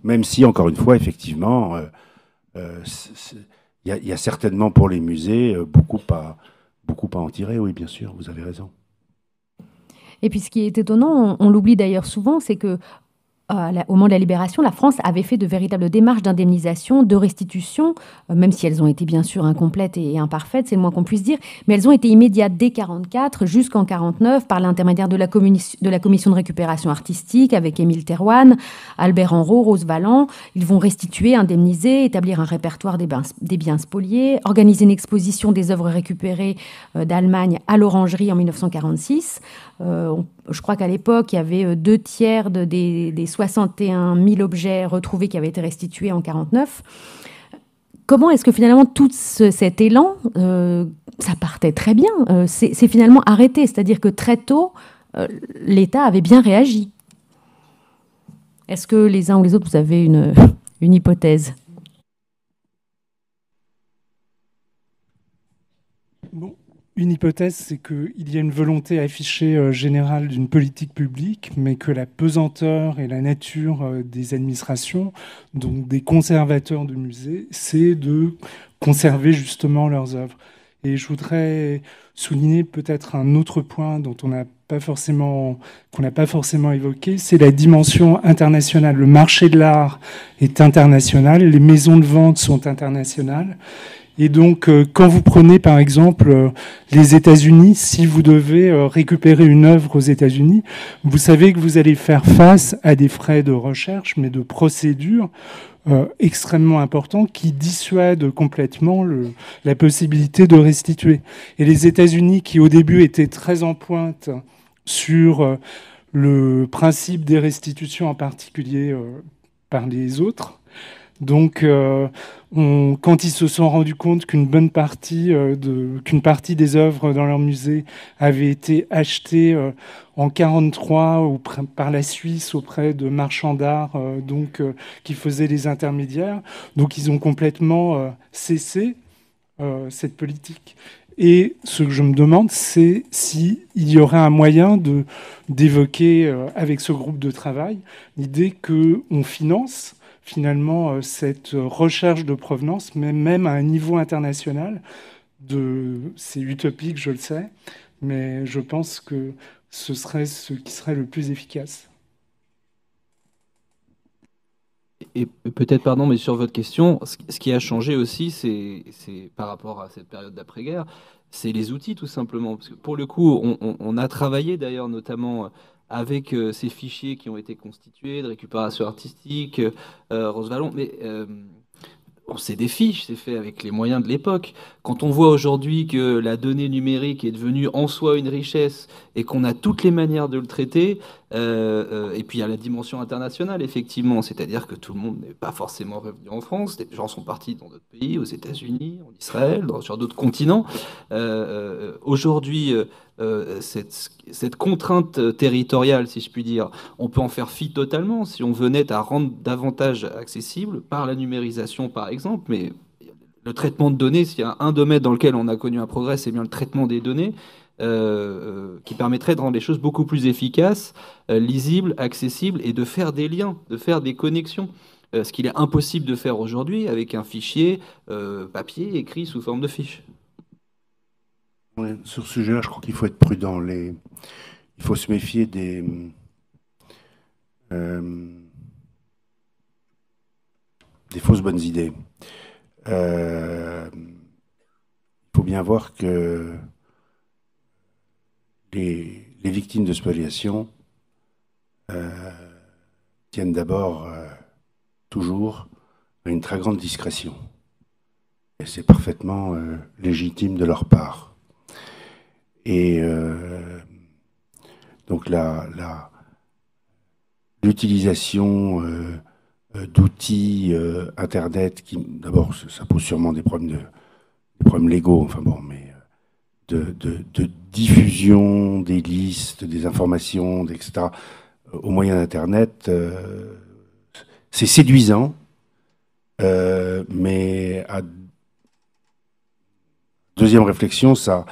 Même si, encore une fois, effectivement, il y a certainement pour les musées beaucoup à en tirer, oui, bien sûr, vous avez raison. Et puis ce qui est étonnant, on l'oublie d'ailleurs souvent, c'est que au moment de la libération, la France avait fait de véritables démarches d'indemnisation, de restitution, même si elles ont été bien sûr incomplètes et imparfaites, c'est le moins qu'on puisse dire, mais elles ont été immédiates dès 1944 jusqu'en 1949 par l'intermédiaire de la commission de récupération artistique avec Émile Thérouanne, Albert Henrault, Rose Valland. Ils vont restituer, indemniser, établir un répertoire des biens spoliés, organiser une exposition des œuvres récupérées d'Allemagne à l'Orangerie en 1946. Je crois qu'à l'époque, il y avait 2/3 des 61 000 objets retrouvés qui avaient été restitués en 1949. Comment est-ce que finalement tout cet élan, ça partait très bien, c'est finalement arrêté? C'est-à-dire que très tôt, l'État avait bien réagi. Est-ce que les uns ou les autres, vous avez une hypothèse? Bon. Une hypothèse, c'est qu'il y a une volonté affichée générale d'une politique publique, mais que la pesanteur et la nature des administrations, donc des conservateurs de musées, c'est de conserver justement leurs œuvres. Et je voudrais souligner peut-être un autre point dont qu'on n'a pas forcément évoqué, c'est la dimension internationale. Le marché de l'art est international, les maisons de vente sont internationales. Et donc, quand vous prenez, par exemple, les États-Unis, si vous devez récupérer une œuvre aux États-Unis, vous savez que vous allez faire face à des frais de recherche, mais de procédure extrêmement importants qui dissuadent complètement la possibilité de restituer. Et les États-Unis, qui au début étaient très en pointe sur le principe des restitutions, en particulier par les autres, donc, quand ils se sont rendus compte qu'une partie des œuvres dans leur musée avait été achetée en 1943 par la Suisse auprès de marchands d'art, qui faisaient les intermédiaires, donc ils ont complètement cessé cette politique. Et ce que je me demande, c'est s'il y aurait un moyen d'évoquer avec ce groupe de travail l'idée qu'on finance finalement cette recherche de provenance, même à un niveau international. C'est utopique, je le sais, mais je pense que ce serait ce qui serait le plus efficace. Et peut-être, pardon, mais sur votre question, ce qui a changé aussi, c'est par rapport à cette période d'après-guerre, c'est les outils tout simplement. Parce que pour le coup, on a travaillé d'ailleurs notamment avec ces fichiers qui ont été constitués de récupération artistique, Rose Valland, mais c'est des fiches, c'est fait avec les moyens de l'époque. Quand on voit aujourd'hui que la donnée numérique est devenue en soi une richesse et qu'on a toutes les manières de le traiter, et puis il y a la dimension internationale, effectivement, c'est-à-dire que tout le monde n'est pas forcément revenu en France, des gens sont partis dans d'autres pays, aux États-Unis, en Israël, sur d'autres continents. Aujourd'hui, cette contrainte territoriale, si je puis dire, on peut en faire fi totalement si on venait à rendre davantage accessible par la numérisation, par exemple, mais le traitement de données, s'il y a un domaine dans lequel on a connu un progrès, c'est bien le traitement des données, qui permettrait de rendre les choses beaucoup plus efficaces, lisibles, accessibles, et de faire des liens, de faire des connexions. Ce qu'il est impossible de faire aujourd'hui avec un fichier papier écrit sous forme de fiche. Ouais, sur ce sujet-là, je crois qu'il faut être prudent. Il faut se méfier des fausses bonnes idées. Il faut bien voir que les victimes de spoliation tiennent d'abord toujours à une très grande discrétion. Et c'est parfaitement légitime de leur part. Et donc l'utilisation d'outils Internet qui, d'abord, ça pose sûrement des problèmes légaux, enfin bon, mais de diffusion des listes, des informations, etc. Au moyen d'Internet, c'est séduisant, mais à deuxième réflexion, ça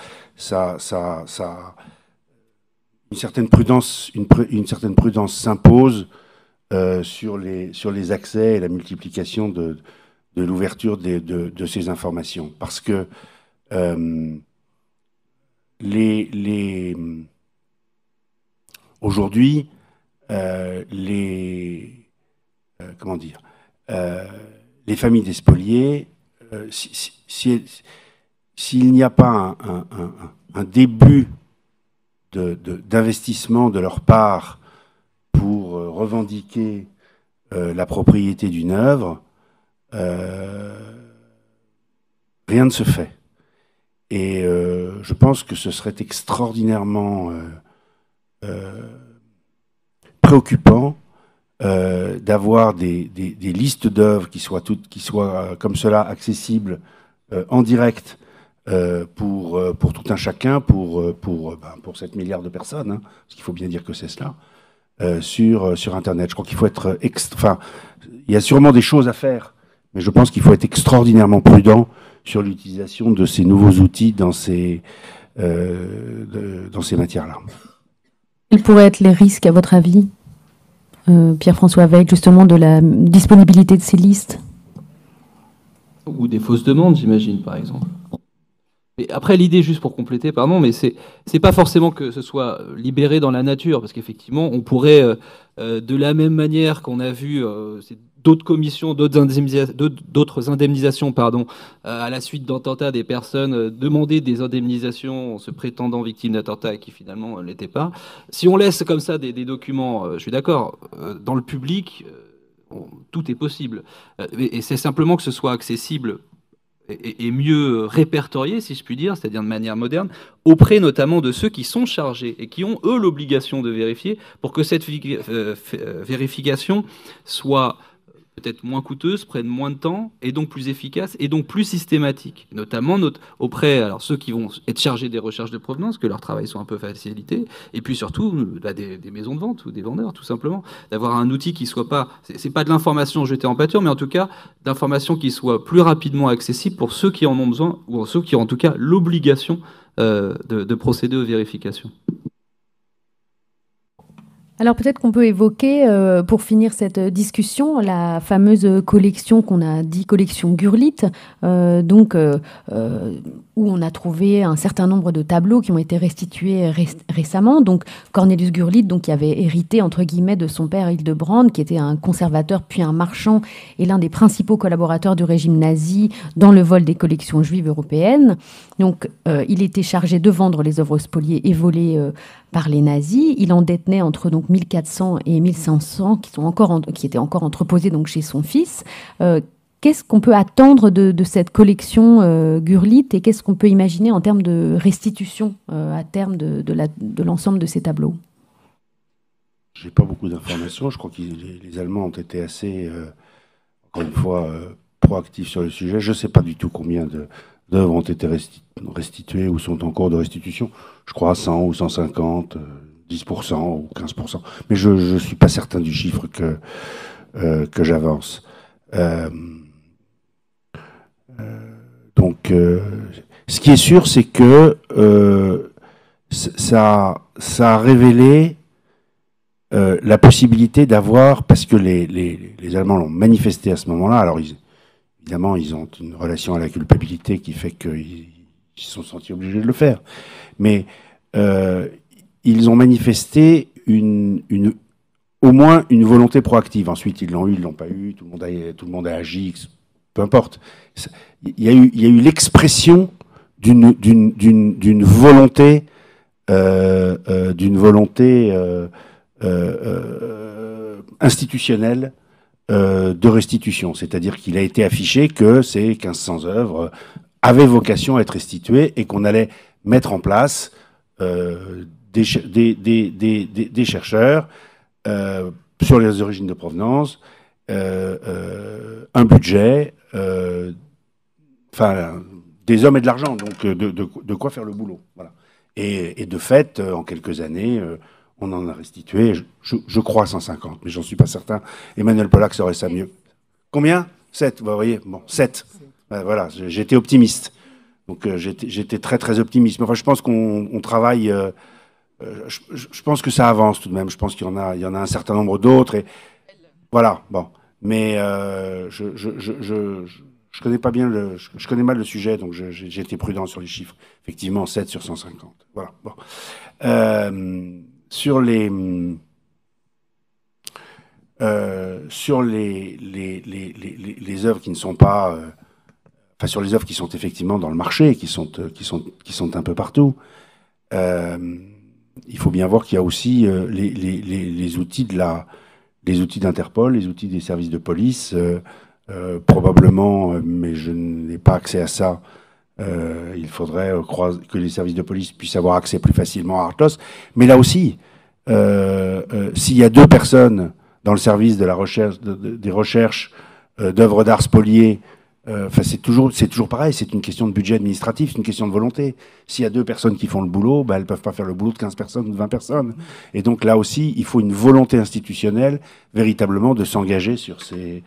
une certaine prudence s'impose sur les accès et la multiplication de l'ouverture de ces informations, parce que aujourd'hui, comment dire, les familles des spoliés, s'il n'y a pas un début d'investissement de leur part pour revendiquer la propriété d'une œuvre, rien ne se fait. Et je pense que ce serait extraordinairement préoccupant d'avoir des listes d'œuvres qui soient comme cela accessibles en direct pour tout un chacun, pour 7 milliards de personnes, hein, parce qu'il faut bien dire que c'est cela, sur Internet. Je crois qu'il faut être... il y a sûrement des choses à faire, mais je pense qu'il faut être extraordinairement prudent sur l'utilisation de ces nouveaux outils dans ces matières-là. Quels pourraient être les risques, à votre avis, Pierre-François Weil, justement, de la disponibilité de ces listes? Ou des fausses demandes, j'imagine, par exemple. Et après, l'idée, juste pour compléter, pardon, mais c'est pas forcément que ce soit libéré dans la nature, parce qu'effectivement, on pourrait, de la même manière qu'on a vu d'autres commissions, d'autres indemnisations, pardon, à la suite d'attentats, des personnes demander des indemnisations en se prétendant victimes d'attentats et qui finalement ne l'étaient pas. Si on laisse comme ça des documents, je suis d'accord, dans le public, tout est possible. Et c'est simplement que ce soit accessible et mieux répertorié, si je puis dire, c'est-à-dire de manière moderne, auprès notamment de ceux qui sont chargés et qui ont, eux, l'obligation de vérifier pour que cette vérification soit peut-être moins coûteuse, prenne moins de temps, et donc plus efficace, et donc plus systématique. Notamment auprès, alors ceux qui vont être chargés des recherches de provenance, que leur travail soit un peu facilité, et puis surtout des maisons de vente ou des vendeurs, tout simplement. D'avoir un outil qui soit pas... C'est pas de l'information jetée en pâture, mais en tout cas, d'informations qui soient plus rapidement accessibles pour ceux qui en ont besoin, ou ceux qui ont en tout cas l'obligation de procéder aux vérifications. Alors peut-être qu'on peut évoquer, pour finir cette discussion, la fameuse collection qu'on a dit collection Gurlitt, où on a trouvé un certain nombre de tableaux qui ont été restitués récemment. Donc Cornelius Gurlitt, donc, qui avait hérité entre guillemets de son père Hildebrand, qui était un conservateur puis un marchand et l'un des principaux collaborateurs du régime nazi dans le vol des collections juives européennes. Donc il était chargé de vendre les œuvres spoliées et volées par les nazis. Il en détenait entre donc 1400 et 1500 qui étaient encore entreposés donc chez son fils. Qu'est-ce qu'on peut attendre de cette collection Gurlitt et qu'est-ce qu'on peut imaginer en termes de restitution à terme de l'ensemble de ces tableaux? Je n'ai pas beaucoup d'informations. Je crois que les Allemands ont été assez, encore une fois, proactifs sur le sujet. Je ne sais pas du tout combien d'œuvres ont été restituées ou sont en cours de restitution. Je crois 100 ou 150, 10% ou 15%. Mais je ne suis pas certain du chiffre que j'avance. Donc, ce qui est sûr, c'est que ça a révélé la possibilité d'avoir, parce que les Allemands l'ont manifesté à ce moment-là, alors évidemment, ils ont une relation à la culpabilité qui fait qu'ils se sont sentis obligés de le faire. Mais ils ont manifesté au moins une volonté proactive. Ensuite, ils l'ont eu, ils ne l'ont pas eu, tout le monde a agi, peu importe. Il y a eu l'expression d'une volonté institutionnelle de restitution. C'est-à-dire qu'il a été affiché que ces 1500 œuvres avaient vocation à être restituées et qu'on allait mettre en place des chercheurs sur les origines de provenance, un budget, des hommes et de l'argent, donc de quoi faire le boulot. Voilà. Et de fait, en quelques années, on en a restitué, je crois, 150, mais j'en suis pas certain. Emmanuel Pollack saurait ça mieux. Combien? 7, vous voyez, bon, 7. Voilà, j'étais optimiste. Donc j'étais très très optimiste. Mais enfin, je pense qu'on travaille. Je pense que ça avance tout de même. Je pense qu'il y en a un certain nombre d'autres. Et voilà, bon. Mais je connais pas bien je connais mal le sujet, donc j'ai été prudent sur les chiffres. Effectivement, 7 sur 150. Voilà. Bon. Sur les sur les œuvres qui ne sont pas... enfin, sur les œuvres qui sont effectivement dans le marché, qui sont un peu partout, il faut bien voir qu'il y a aussi les outils les outils d'Interpol, les outils des services de police, probablement, mais je n'ai pas accès à ça. Il faudrait que les services de police puissent avoir accès plus facilement à Artlos. Mais là aussi, s'il y a 2 personnes dans le service de la recherche, des recherches d'œuvres d'art spoliées, c'est toujours pareil, c'est une question de budget administratif, c'est une question de volonté. S'il y a 2 personnes qui font le boulot, elles ne peuvent pas faire le boulot de 15 personnes ou de 20 personnes. Et donc là aussi, il faut une volonté institutionnelle véritablement de s'engager sur ces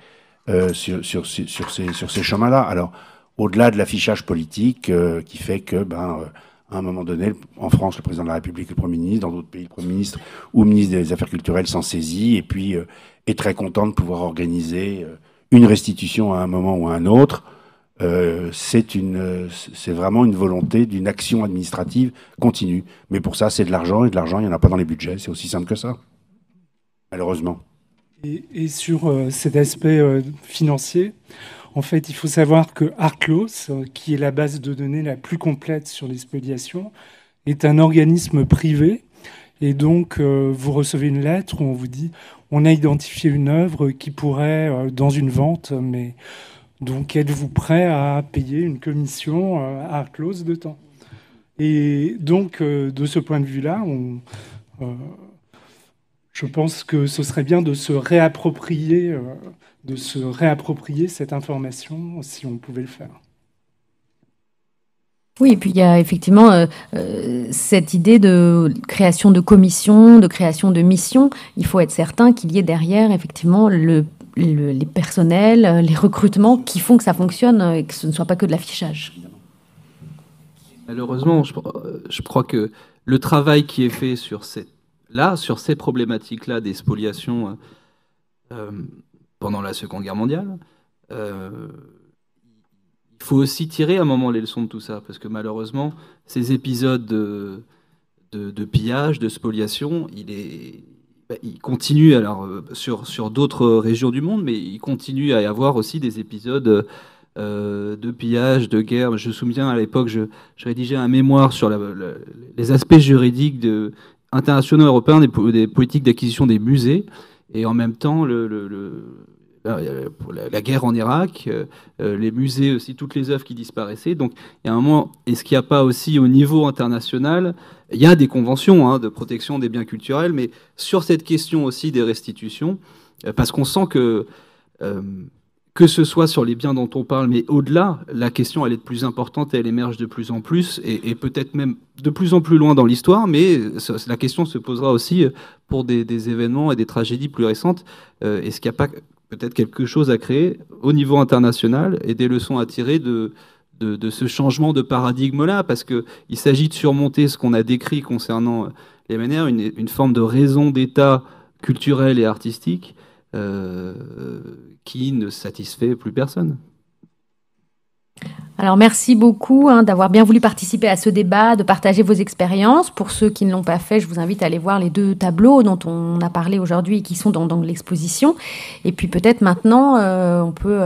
chemins-là. Alors, au-delà de l'affichage politique qui fait que, à un moment donné, en France, le président de la République, le Premier ministre, dans d'autres pays, le Premier ministre ou le ministre des Affaires culturelles s'en saisit et puis est très content de pouvoir organiser une restitution à un moment ou à un autre. C'est vraiment une volonté d'une action administrative continue. Mais pour ça, c'est de l'argent, et de l'argent, il n'y en a pas dans les budgets. C'est aussi simple que ça, malheureusement. Et sur cet aspect financier, en fait, il faut savoir que Artlos, qui est la base de données la plus complète sur les spoliations, est un organisme privé. Et donc, vous recevez une lettre où on vous dit on a identifié une œuvre qui pourrait, dans une vente, mais donc êtes-vous prêt à payer une commission à Artlos de temps? Et donc, de ce point de vue-là, je pense que ce serait bien de se réapproprier cette information, si on pouvait le faire. Oui, et puis il y a effectivement cette idée de création de commissions, de création de missions. Il faut être certain qu'il y ait derrière effectivement les personnels, les recrutements qui font que ça fonctionne et que ce ne soit pas que de l'affichage. Malheureusement, je crois que le travail qui est fait sur ces problématiques-là des spoliations pendant la Seconde Guerre mondiale, il faut aussi tirer à un moment les leçons de tout ça, parce que malheureusement, ces épisodes de pillage, de spoliation, il continue alors sur d'autres régions du monde, mais il continue à y avoir aussi des épisodes de pillage, de guerre. Je me souviens à l'époque, je rédigeais un mémoire sur les aspects juridiques internationaux européens des politiques d'acquisition des musées, et en même temps la guerre en Irak, les musées aussi, toutes les œuvres qui disparaissaient. Donc il y a un moment, est-ce qu'il n'y a pas aussi au niveau international, il y a des conventions de protection des biens culturels, mais sur cette question aussi des restitutions, parce qu'on sent que ce soit sur les biens dont on parle, mais au-delà, la question elle est de plus importante et elle émerge de plus en plus, et peut-être même de plus en plus loin dans l'histoire, mais la question se posera aussi pour des événements et des tragédies plus récentes. Est-ce qu'il n'y a pas peut-être quelque chose à créer au niveau international et des leçons à tirer de ce changement de paradigme-là, parce qu'il s'agit de surmonter ce qu'on a décrit concernant les MNR, une forme de raison d'État culturelle et artistique qui ne satisfait plus personne. Alors merci beaucoup d'avoir bien voulu participer à ce débat, de partager vos expériences. Pour ceux qui ne l'ont pas fait, je vous invite à aller voir les 2 tableaux dont on a parlé aujourd'hui et qui sont dans l'exposition. Et puis peut-être maintenant, on peut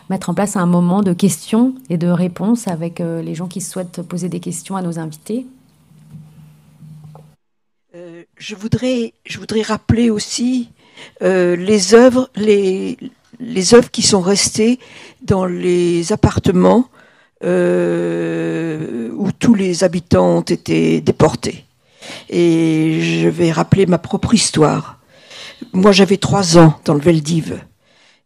mettre en place un moment de questions et de réponses avec les gens qui souhaitent poser des questions à nos invités. Je voudrais rappeler aussi les œuvres qui sont restées dans les appartements où tous les habitants ont été déportés. Et je vais rappeler ma propre histoire. Moi, j'avais 3 ans dans le Veldiv.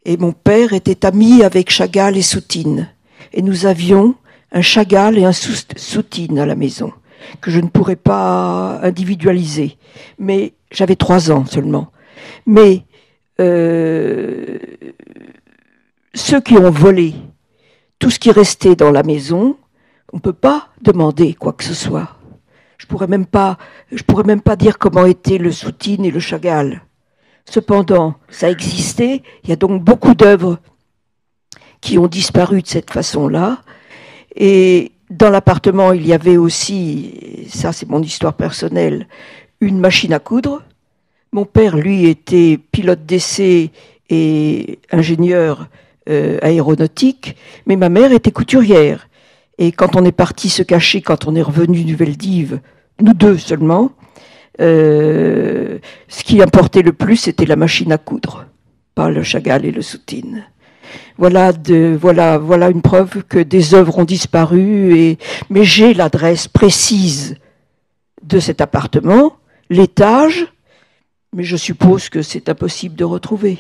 Et mon père était ami avec Chagall et Soutine. Et nous avions un Chagall et un Soutine à la maison, que je ne pourrais pas individualiser. Mais j'avais 3 ans seulement. Mais ceux qui ont volé tout ce qui restait dans la maison, on ne peut pas demander quoi que ce soit. Je pourrais même pas dire comment étaient le Soutine et le Chagall. Cependant, ça existait. Il y a donc beaucoup d'œuvres qui ont disparu de cette façon-là. Et dans l'appartement, il y avait aussi, ça c'est mon histoire personnelle, une machine à coudre, Mon père, lui, était pilote d'essai et ingénieur aéronautique, mais ma mère était couturière. Et quand on est parti se cacher, quand on est revenu du Veldiv, nous deux seulement, ce qui importait le plus, c'était la machine à coudre, pas le Chagall et le soutine. Voilà une preuve que des œuvres ont disparu, mais j'ai l'adresse précise de cet appartement, l'étage, mais je suppose que c'est impossible de retrouver.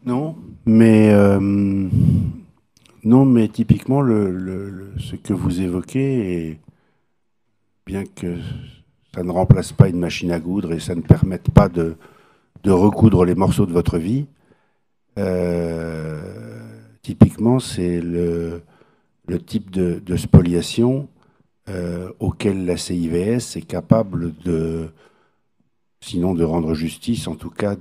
Non, mais typiquement, ce que vous évoquez, et bien que ça ne remplace pas une machine à coudre et ça ne permette pas de recoudre les morceaux de votre vie, typiquement, c'est le type de spoliation auquel la CIVS est capable sinon de rendre justice, en tout cas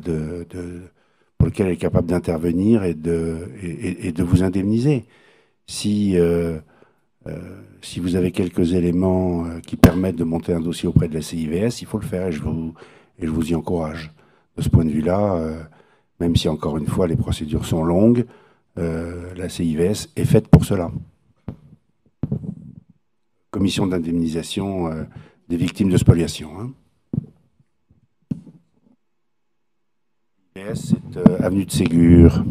pour lequel elle est capable d'intervenir et de vous indemniser. Si vous avez quelques éléments qui permettent de monter un dossier auprès de la CIVS, il faut le faire et je vous y encourage. De ce point de vue-là, même si encore une fois les procédures sont longues, la CIVS est faite pour cela. Commission d'indemnisation des victimes de spoliation. Hein. C'est avenue de Ségur.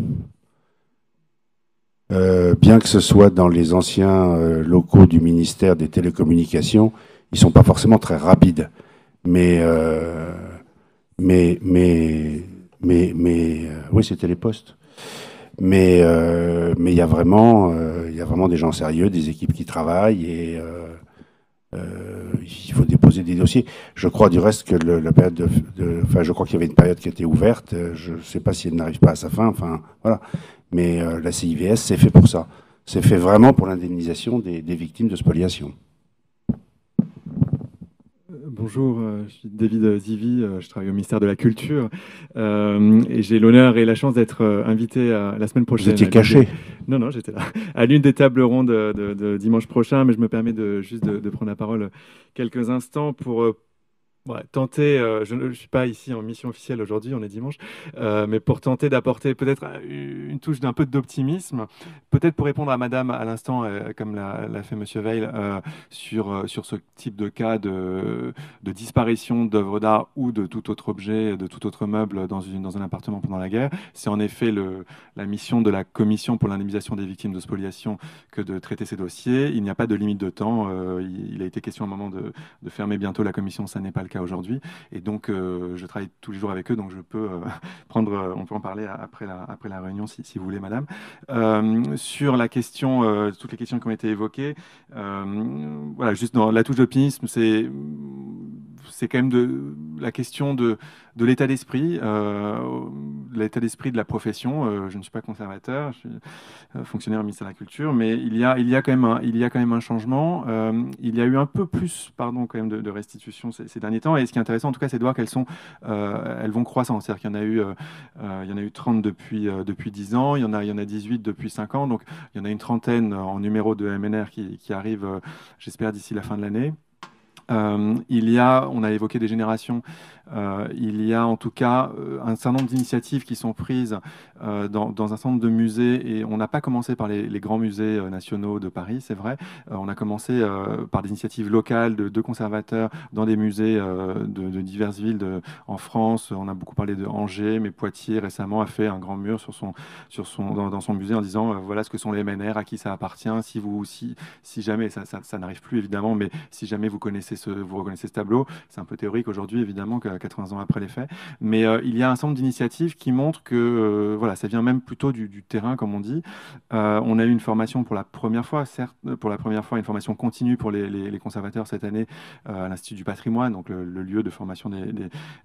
Bien que ce soit dans les anciens locaux du ministère des Télécommunications, ils ne sont pas forcément très rapides. Mais oui, c'était les postes. Mais il y a vraiment des gens sérieux, des équipes qui travaillent et il faut déposer des dossiers. Je crois du reste que la période je crois qu'il y avait une période qui était ouverte. Je ne sais pas si elle n'arrive pas à sa fin. Enfin, voilà. Mais la CIVS, c'est fait pour ça. C'est fait vraiment pour l'indemnisation des victimes de spoliation. Bonjour, je suis David Zivi, je travaille au ministère de la Culture et j'ai l'honneur et la chance d'être invité la semaine prochaine. Vous étiez caché? Non, j'étais là. À l'une des tables rondes de dimanche prochain, mais je me permets juste de prendre la parole quelques instants pour tenter, je ne suis pas ici en mission officielle aujourd'hui, on est dimanche, mais pour tenter d'apporter peut-être une touche d'un peu d'optimisme, peut-être pour répondre à madame à l'instant, comme l'a fait monsieur Veil, sur ce type de cas de disparition d'œuvres d'art ou de tout autre objet, de tout autre meuble dans un appartement pendant la guerre. C'est en effet la mission de la Commission pour l'indemnisation des victimes de spoliation que de traiter ces dossiers. Il n'y a pas de limite de temps. Il a été question à un moment de fermer bientôt la commission, ça n'est pas le cas aujourd'hui, et donc je travaille tous les jours avec eux, donc je peux on peut en parler après la réunion si vous voulez, madame. Sur la question, toutes les questions qui ont été évoquées, voilà, juste dans la touche d'optimisme, c'est quand même la question de l'état d'esprit, l'état d'esprit de la profession. Je ne suis pas conservateur, je suis fonctionnaire au ministère de la Culture, mais il y a quand même un changement. Il y a eu un peu plus, quand même de restitution ces derniers temps. Et ce qui est intéressant, en tout cas, c'est de voir qu'elles vont croissant. C'est-à-dire qu'il y en a eu 30 depuis 10 ans, il y en a 18 depuis 5 ans, donc il y en a une trentaine en numéro de MNR qui arrivent, j'espère, d'ici la fin de l'année. On a évoqué des générations, il y a en tout cas un certain nombre d'initiatives qui sont prises dans un certain nombre de musées, et on n'a pas commencé par les grands musées nationaux de Paris, c'est vrai. On a commencé par des initiatives locales de conservateurs dans des musées de diverses villes en France. On a beaucoup parlé de Angers, mais Poitiers récemment a fait un grand mur dans son musée en disant voilà ce que sont les MNR, à qui ça appartient. Si jamais, ça n'arrive plus évidemment, mais si jamais vous reconnaissez ce tableau, c'est un peu théorique aujourd'hui évidemment, 80 ans après les faits, mais il y a un certain nombre d'initiatives qui montrent que voilà, ça vient même plutôt du terrain, comme on dit. On a eu une formation pour la première fois, une formation continue pour les conservateurs cette année à l'Institut du patrimoine, donc le lieu de formation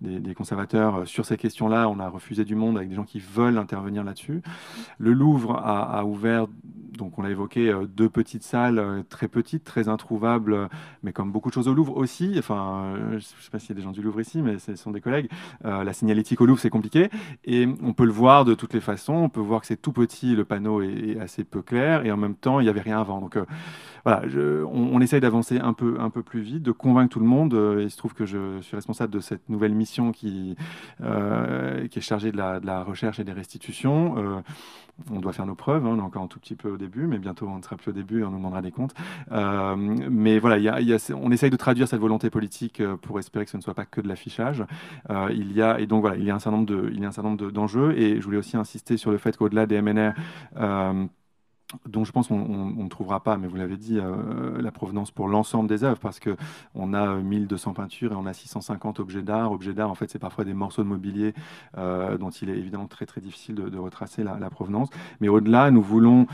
des conservateurs sur ces questions-là. On a refusé du monde avec des gens qui veulent intervenir là-dessus. Le Louvre a ouvert, donc on l'a évoqué, 2 petites salles très petites, très introuvables, mais comme beaucoup de choses au Louvre, Louvre aussi, enfin, je ne sais pas s'il y a des gens du Louvre ici, mais ce sont des collègues, la signalétique au Louvre, c'est compliqué. Et on peut le voir de toutes les façons. On peut voir que c'est tout petit, le panneau est assez peu clair, et en même temps, il n'y avait rien avant. Donc voilà, on essaye d'avancer un peu plus vite, de convaincre tout le monde. Il se trouve que je suis responsable de cette nouvelle mission qui est chargée de la recherche et des restitutions. On doit faire nos preuves, hein, on est encore un tout petit peu au début, mais bientôt on ne sera plus au début et on nous demandera des comptes. Mais voilà, on essaye de traduire cette volonté politique pour espérer que ce ne soit pas que de l'affichage. Et donc voilà, il y a un certain nombre d'enjeux, et je voulais aussi insister sur le fait qu'au-delà des MNR, dont je pense on ne trouvera pas, mais vous l'avez dit, la provenance pour l'ensemble des œuvres, parce qu'on a 1200 peintures et on a 650 objets d'art. Objets d'art, en fait, c'est parfois des morceaux de mobilier dont il est évidemment très très difficile de retracer la provenance. Mais au-delà, nous voulons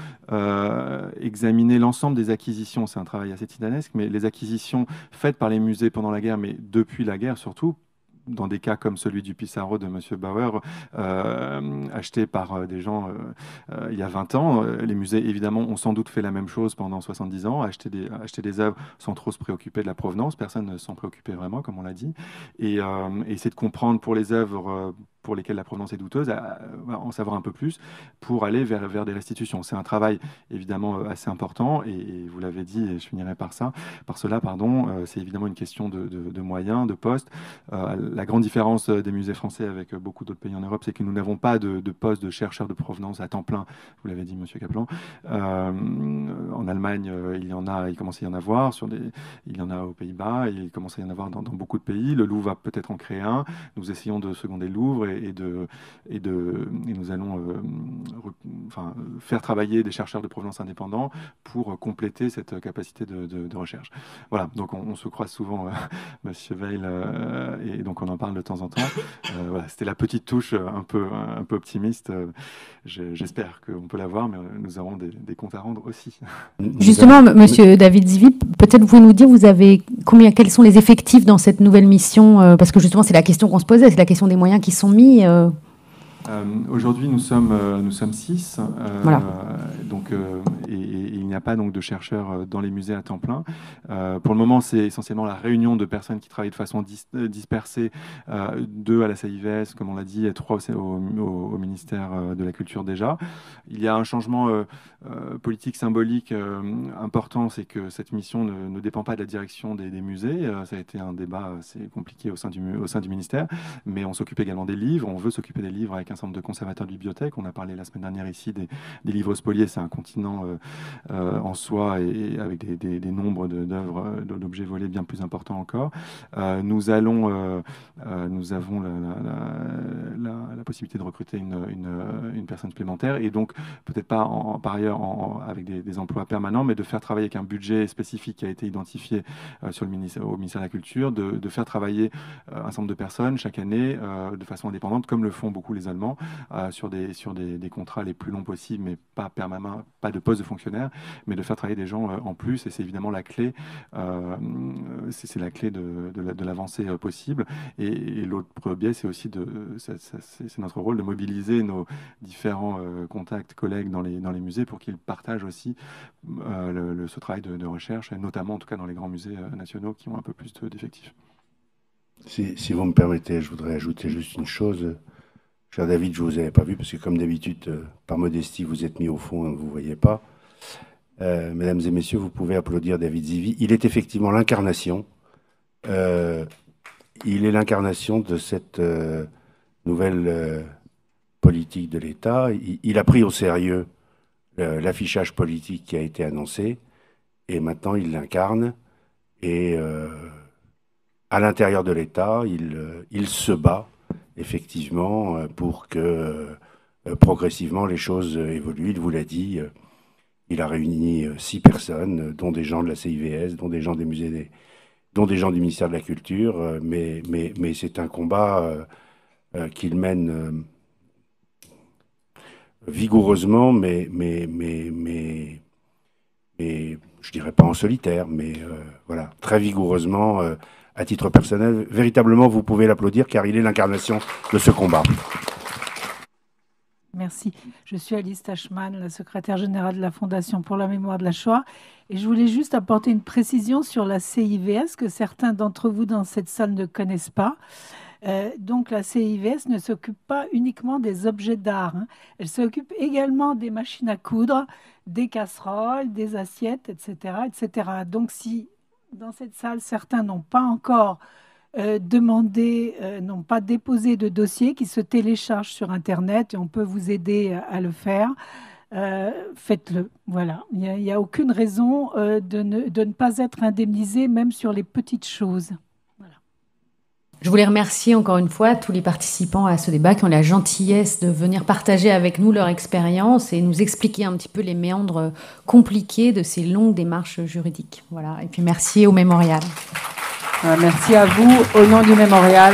examiner l'ensemble des acquisitions. C'est un travail assez titanesque, mais les acquisitions faites par les musées pendant la guerre, mais depuis la guerre surtout, dans des cas comme celui du Pissarro de M. Bauer, acheté par des gens il y a 20 ans. Les musées, évidemment, ont sans doute fait la même chose pendant 70 ans, acheter des œuvres sans trop se préoccuper de la provenance. Personne ne s'en préoccupait vraiment, comme on l'a dit. Et essayer de comprendre pour les œuvres pour lesquelles la provenance est douteuse, en savoir un peu plus pour aller vers des restitutions. C'est un travail évidemment assez important, et vous l'avez dit, et je finirai par cela, c'est évidemment une question de moyens, de postes. La grande différence des musées français avec beaucoup d'autres pays en Europe, c'est que nous n'avons pas de poste de chercheur de provenance à temps plein, vous l'avez dit, Monsieur Kaplan. En Allemagne, il commence à y en avoir, il y en a aux Pays-Bas, et il commence à y en avoir dans beaucoup de pays. Le Louvre va peut-être en créer un. Nous essayons de seconder le Louvre, et nous allons faire travailler des chercheurs de provenance indépendants pour compléter cette capacité de recherche. Voilà, donc on se croise souvent, Monsieur Weil, et donc on en parle de temps en temps. Voilà, c'était la petite touche un peu optimiste. J'espère qu'on peut l'avoir, mais nous aurons des comptes à rendre aussi. Justement, Monsieur David Zivie, peut-être vous pouvez nous dire, quels sont les effectifs dans cette nouvelle mission, parce que justement c'est la question qu'on se posait, c'est la question des moyens qui sont mis. Aujourd'hui, nous sommes 6, voilà. Et il n'y a pas donc de chercheurs dans les musées à temps plein. Pour le moment, c'est essentiellement la réunion de personnes qui travaillent de façon dispersée, 2 à la CIVS, comme on l'a dit, et 3 au ministère de la Culture déjà. Il y a un changement politique symbolique important, c'est que cette mission ne dépend pas de la direction des musées. Ça a été un débat assez compliqué au sein du ministère, mais on s'occupe également des livres. On veut s'occuper des livres avec un certain nombre de conservateurs de bibliothèques. On a parlé la semaine dernière ici des livres spoliés. C'est un continent en soi, et avec des nombres d'œuvres, d'objets volés bien plus importants encore. Nous avons la possibilité de recruter une personne supplémentaire, et donc peut-être pas par ailleurs avec des emplois permanents, mais de faire travailler avec un budget spécifique qui a été identifié au ministère de la Culture, de faire travailler un certain nombre de personnes chaque année de façon indépendante, comme le font beaucoup les Allemands, sur des contrats les plus longs possibles, mais pas permanents, pas de poste de fonctionnaire, mais de faire travailler des gens en plus. Et c'est évidemment la clé, c'est la clé de l'avancée possible. Et l'autre biais, c'est aussi c'est notre rôle de mobiliser nos différents contacts, collègues dans les musées, pour qu'ils partagent aussi ce travail de recherche, et notamment en tout cas dans les grands musées nationaux qui ont un peu plus d'effectifs. Si vous me permettez, je voudrais ajouter juste une chose. Cher David, je ne vous avais pas vu, parce que comme d'habitude, par modestie, vous êtes mis au fond et on ne vous voyait pas. Mesdames et messieurs, vous pouvez applaudir David Zivie. Il est effectivement l'incarnation. Il est l'incarnation de cette nouvelle politique de l'État. Il a pris au sérieux l'affichage politique qui a été annoncé, et maintenant il l'incarne. Et à l'intérieur de l'État, il se bat effectivement pour que progressivement les choses évoluent. Il vous l'a dit, il a réuni 6 personnes, dont des gens de la CIVS, dont des gens des musées, dont des gens du ministère de la Culture, mais c'est un combat qu'il mène vigoureusement, mais je dirais pas en solitaire, mais voilà, très vigoureusement, à titre personnel. Véritablement, vous pouvez l'applaudir, car il est l'incarnation de ce combat. Merci. Je suis Alice Tachman, la secrétaire générale de la Fondation pour la mémoire de la Shoah. Et je voulais juste apporter une précision sur la CIVS que certains d'entre vous dans cette salle ne connaissent pas. Donc la CIVS ne s'occupe pas uniquement des objets d'art. Elle s'occupe également des machines à coudre, des casseroles, des assiettes, etc., etc. Donc si dans cette salle, certains n'ont pas encore n'ont pas déposé de dossier qui se télécharge sur Internet et on peut vous aider à le faire. Faites-le. Voilà. Il n'y a aucune raison de ne pas être indemnisé, même sur les petites choses. Voilà. Je voulais remercier encore une fois tous les participants à ce débat qui ont la gentillesse de venir partager avec nous leur expérience et nous expliquer un petit peu les méandres compliqués de ces longues démarches juridiques. Voilà. Et puis merci au Mémorial. Merci à vous, au nom du Mémorial.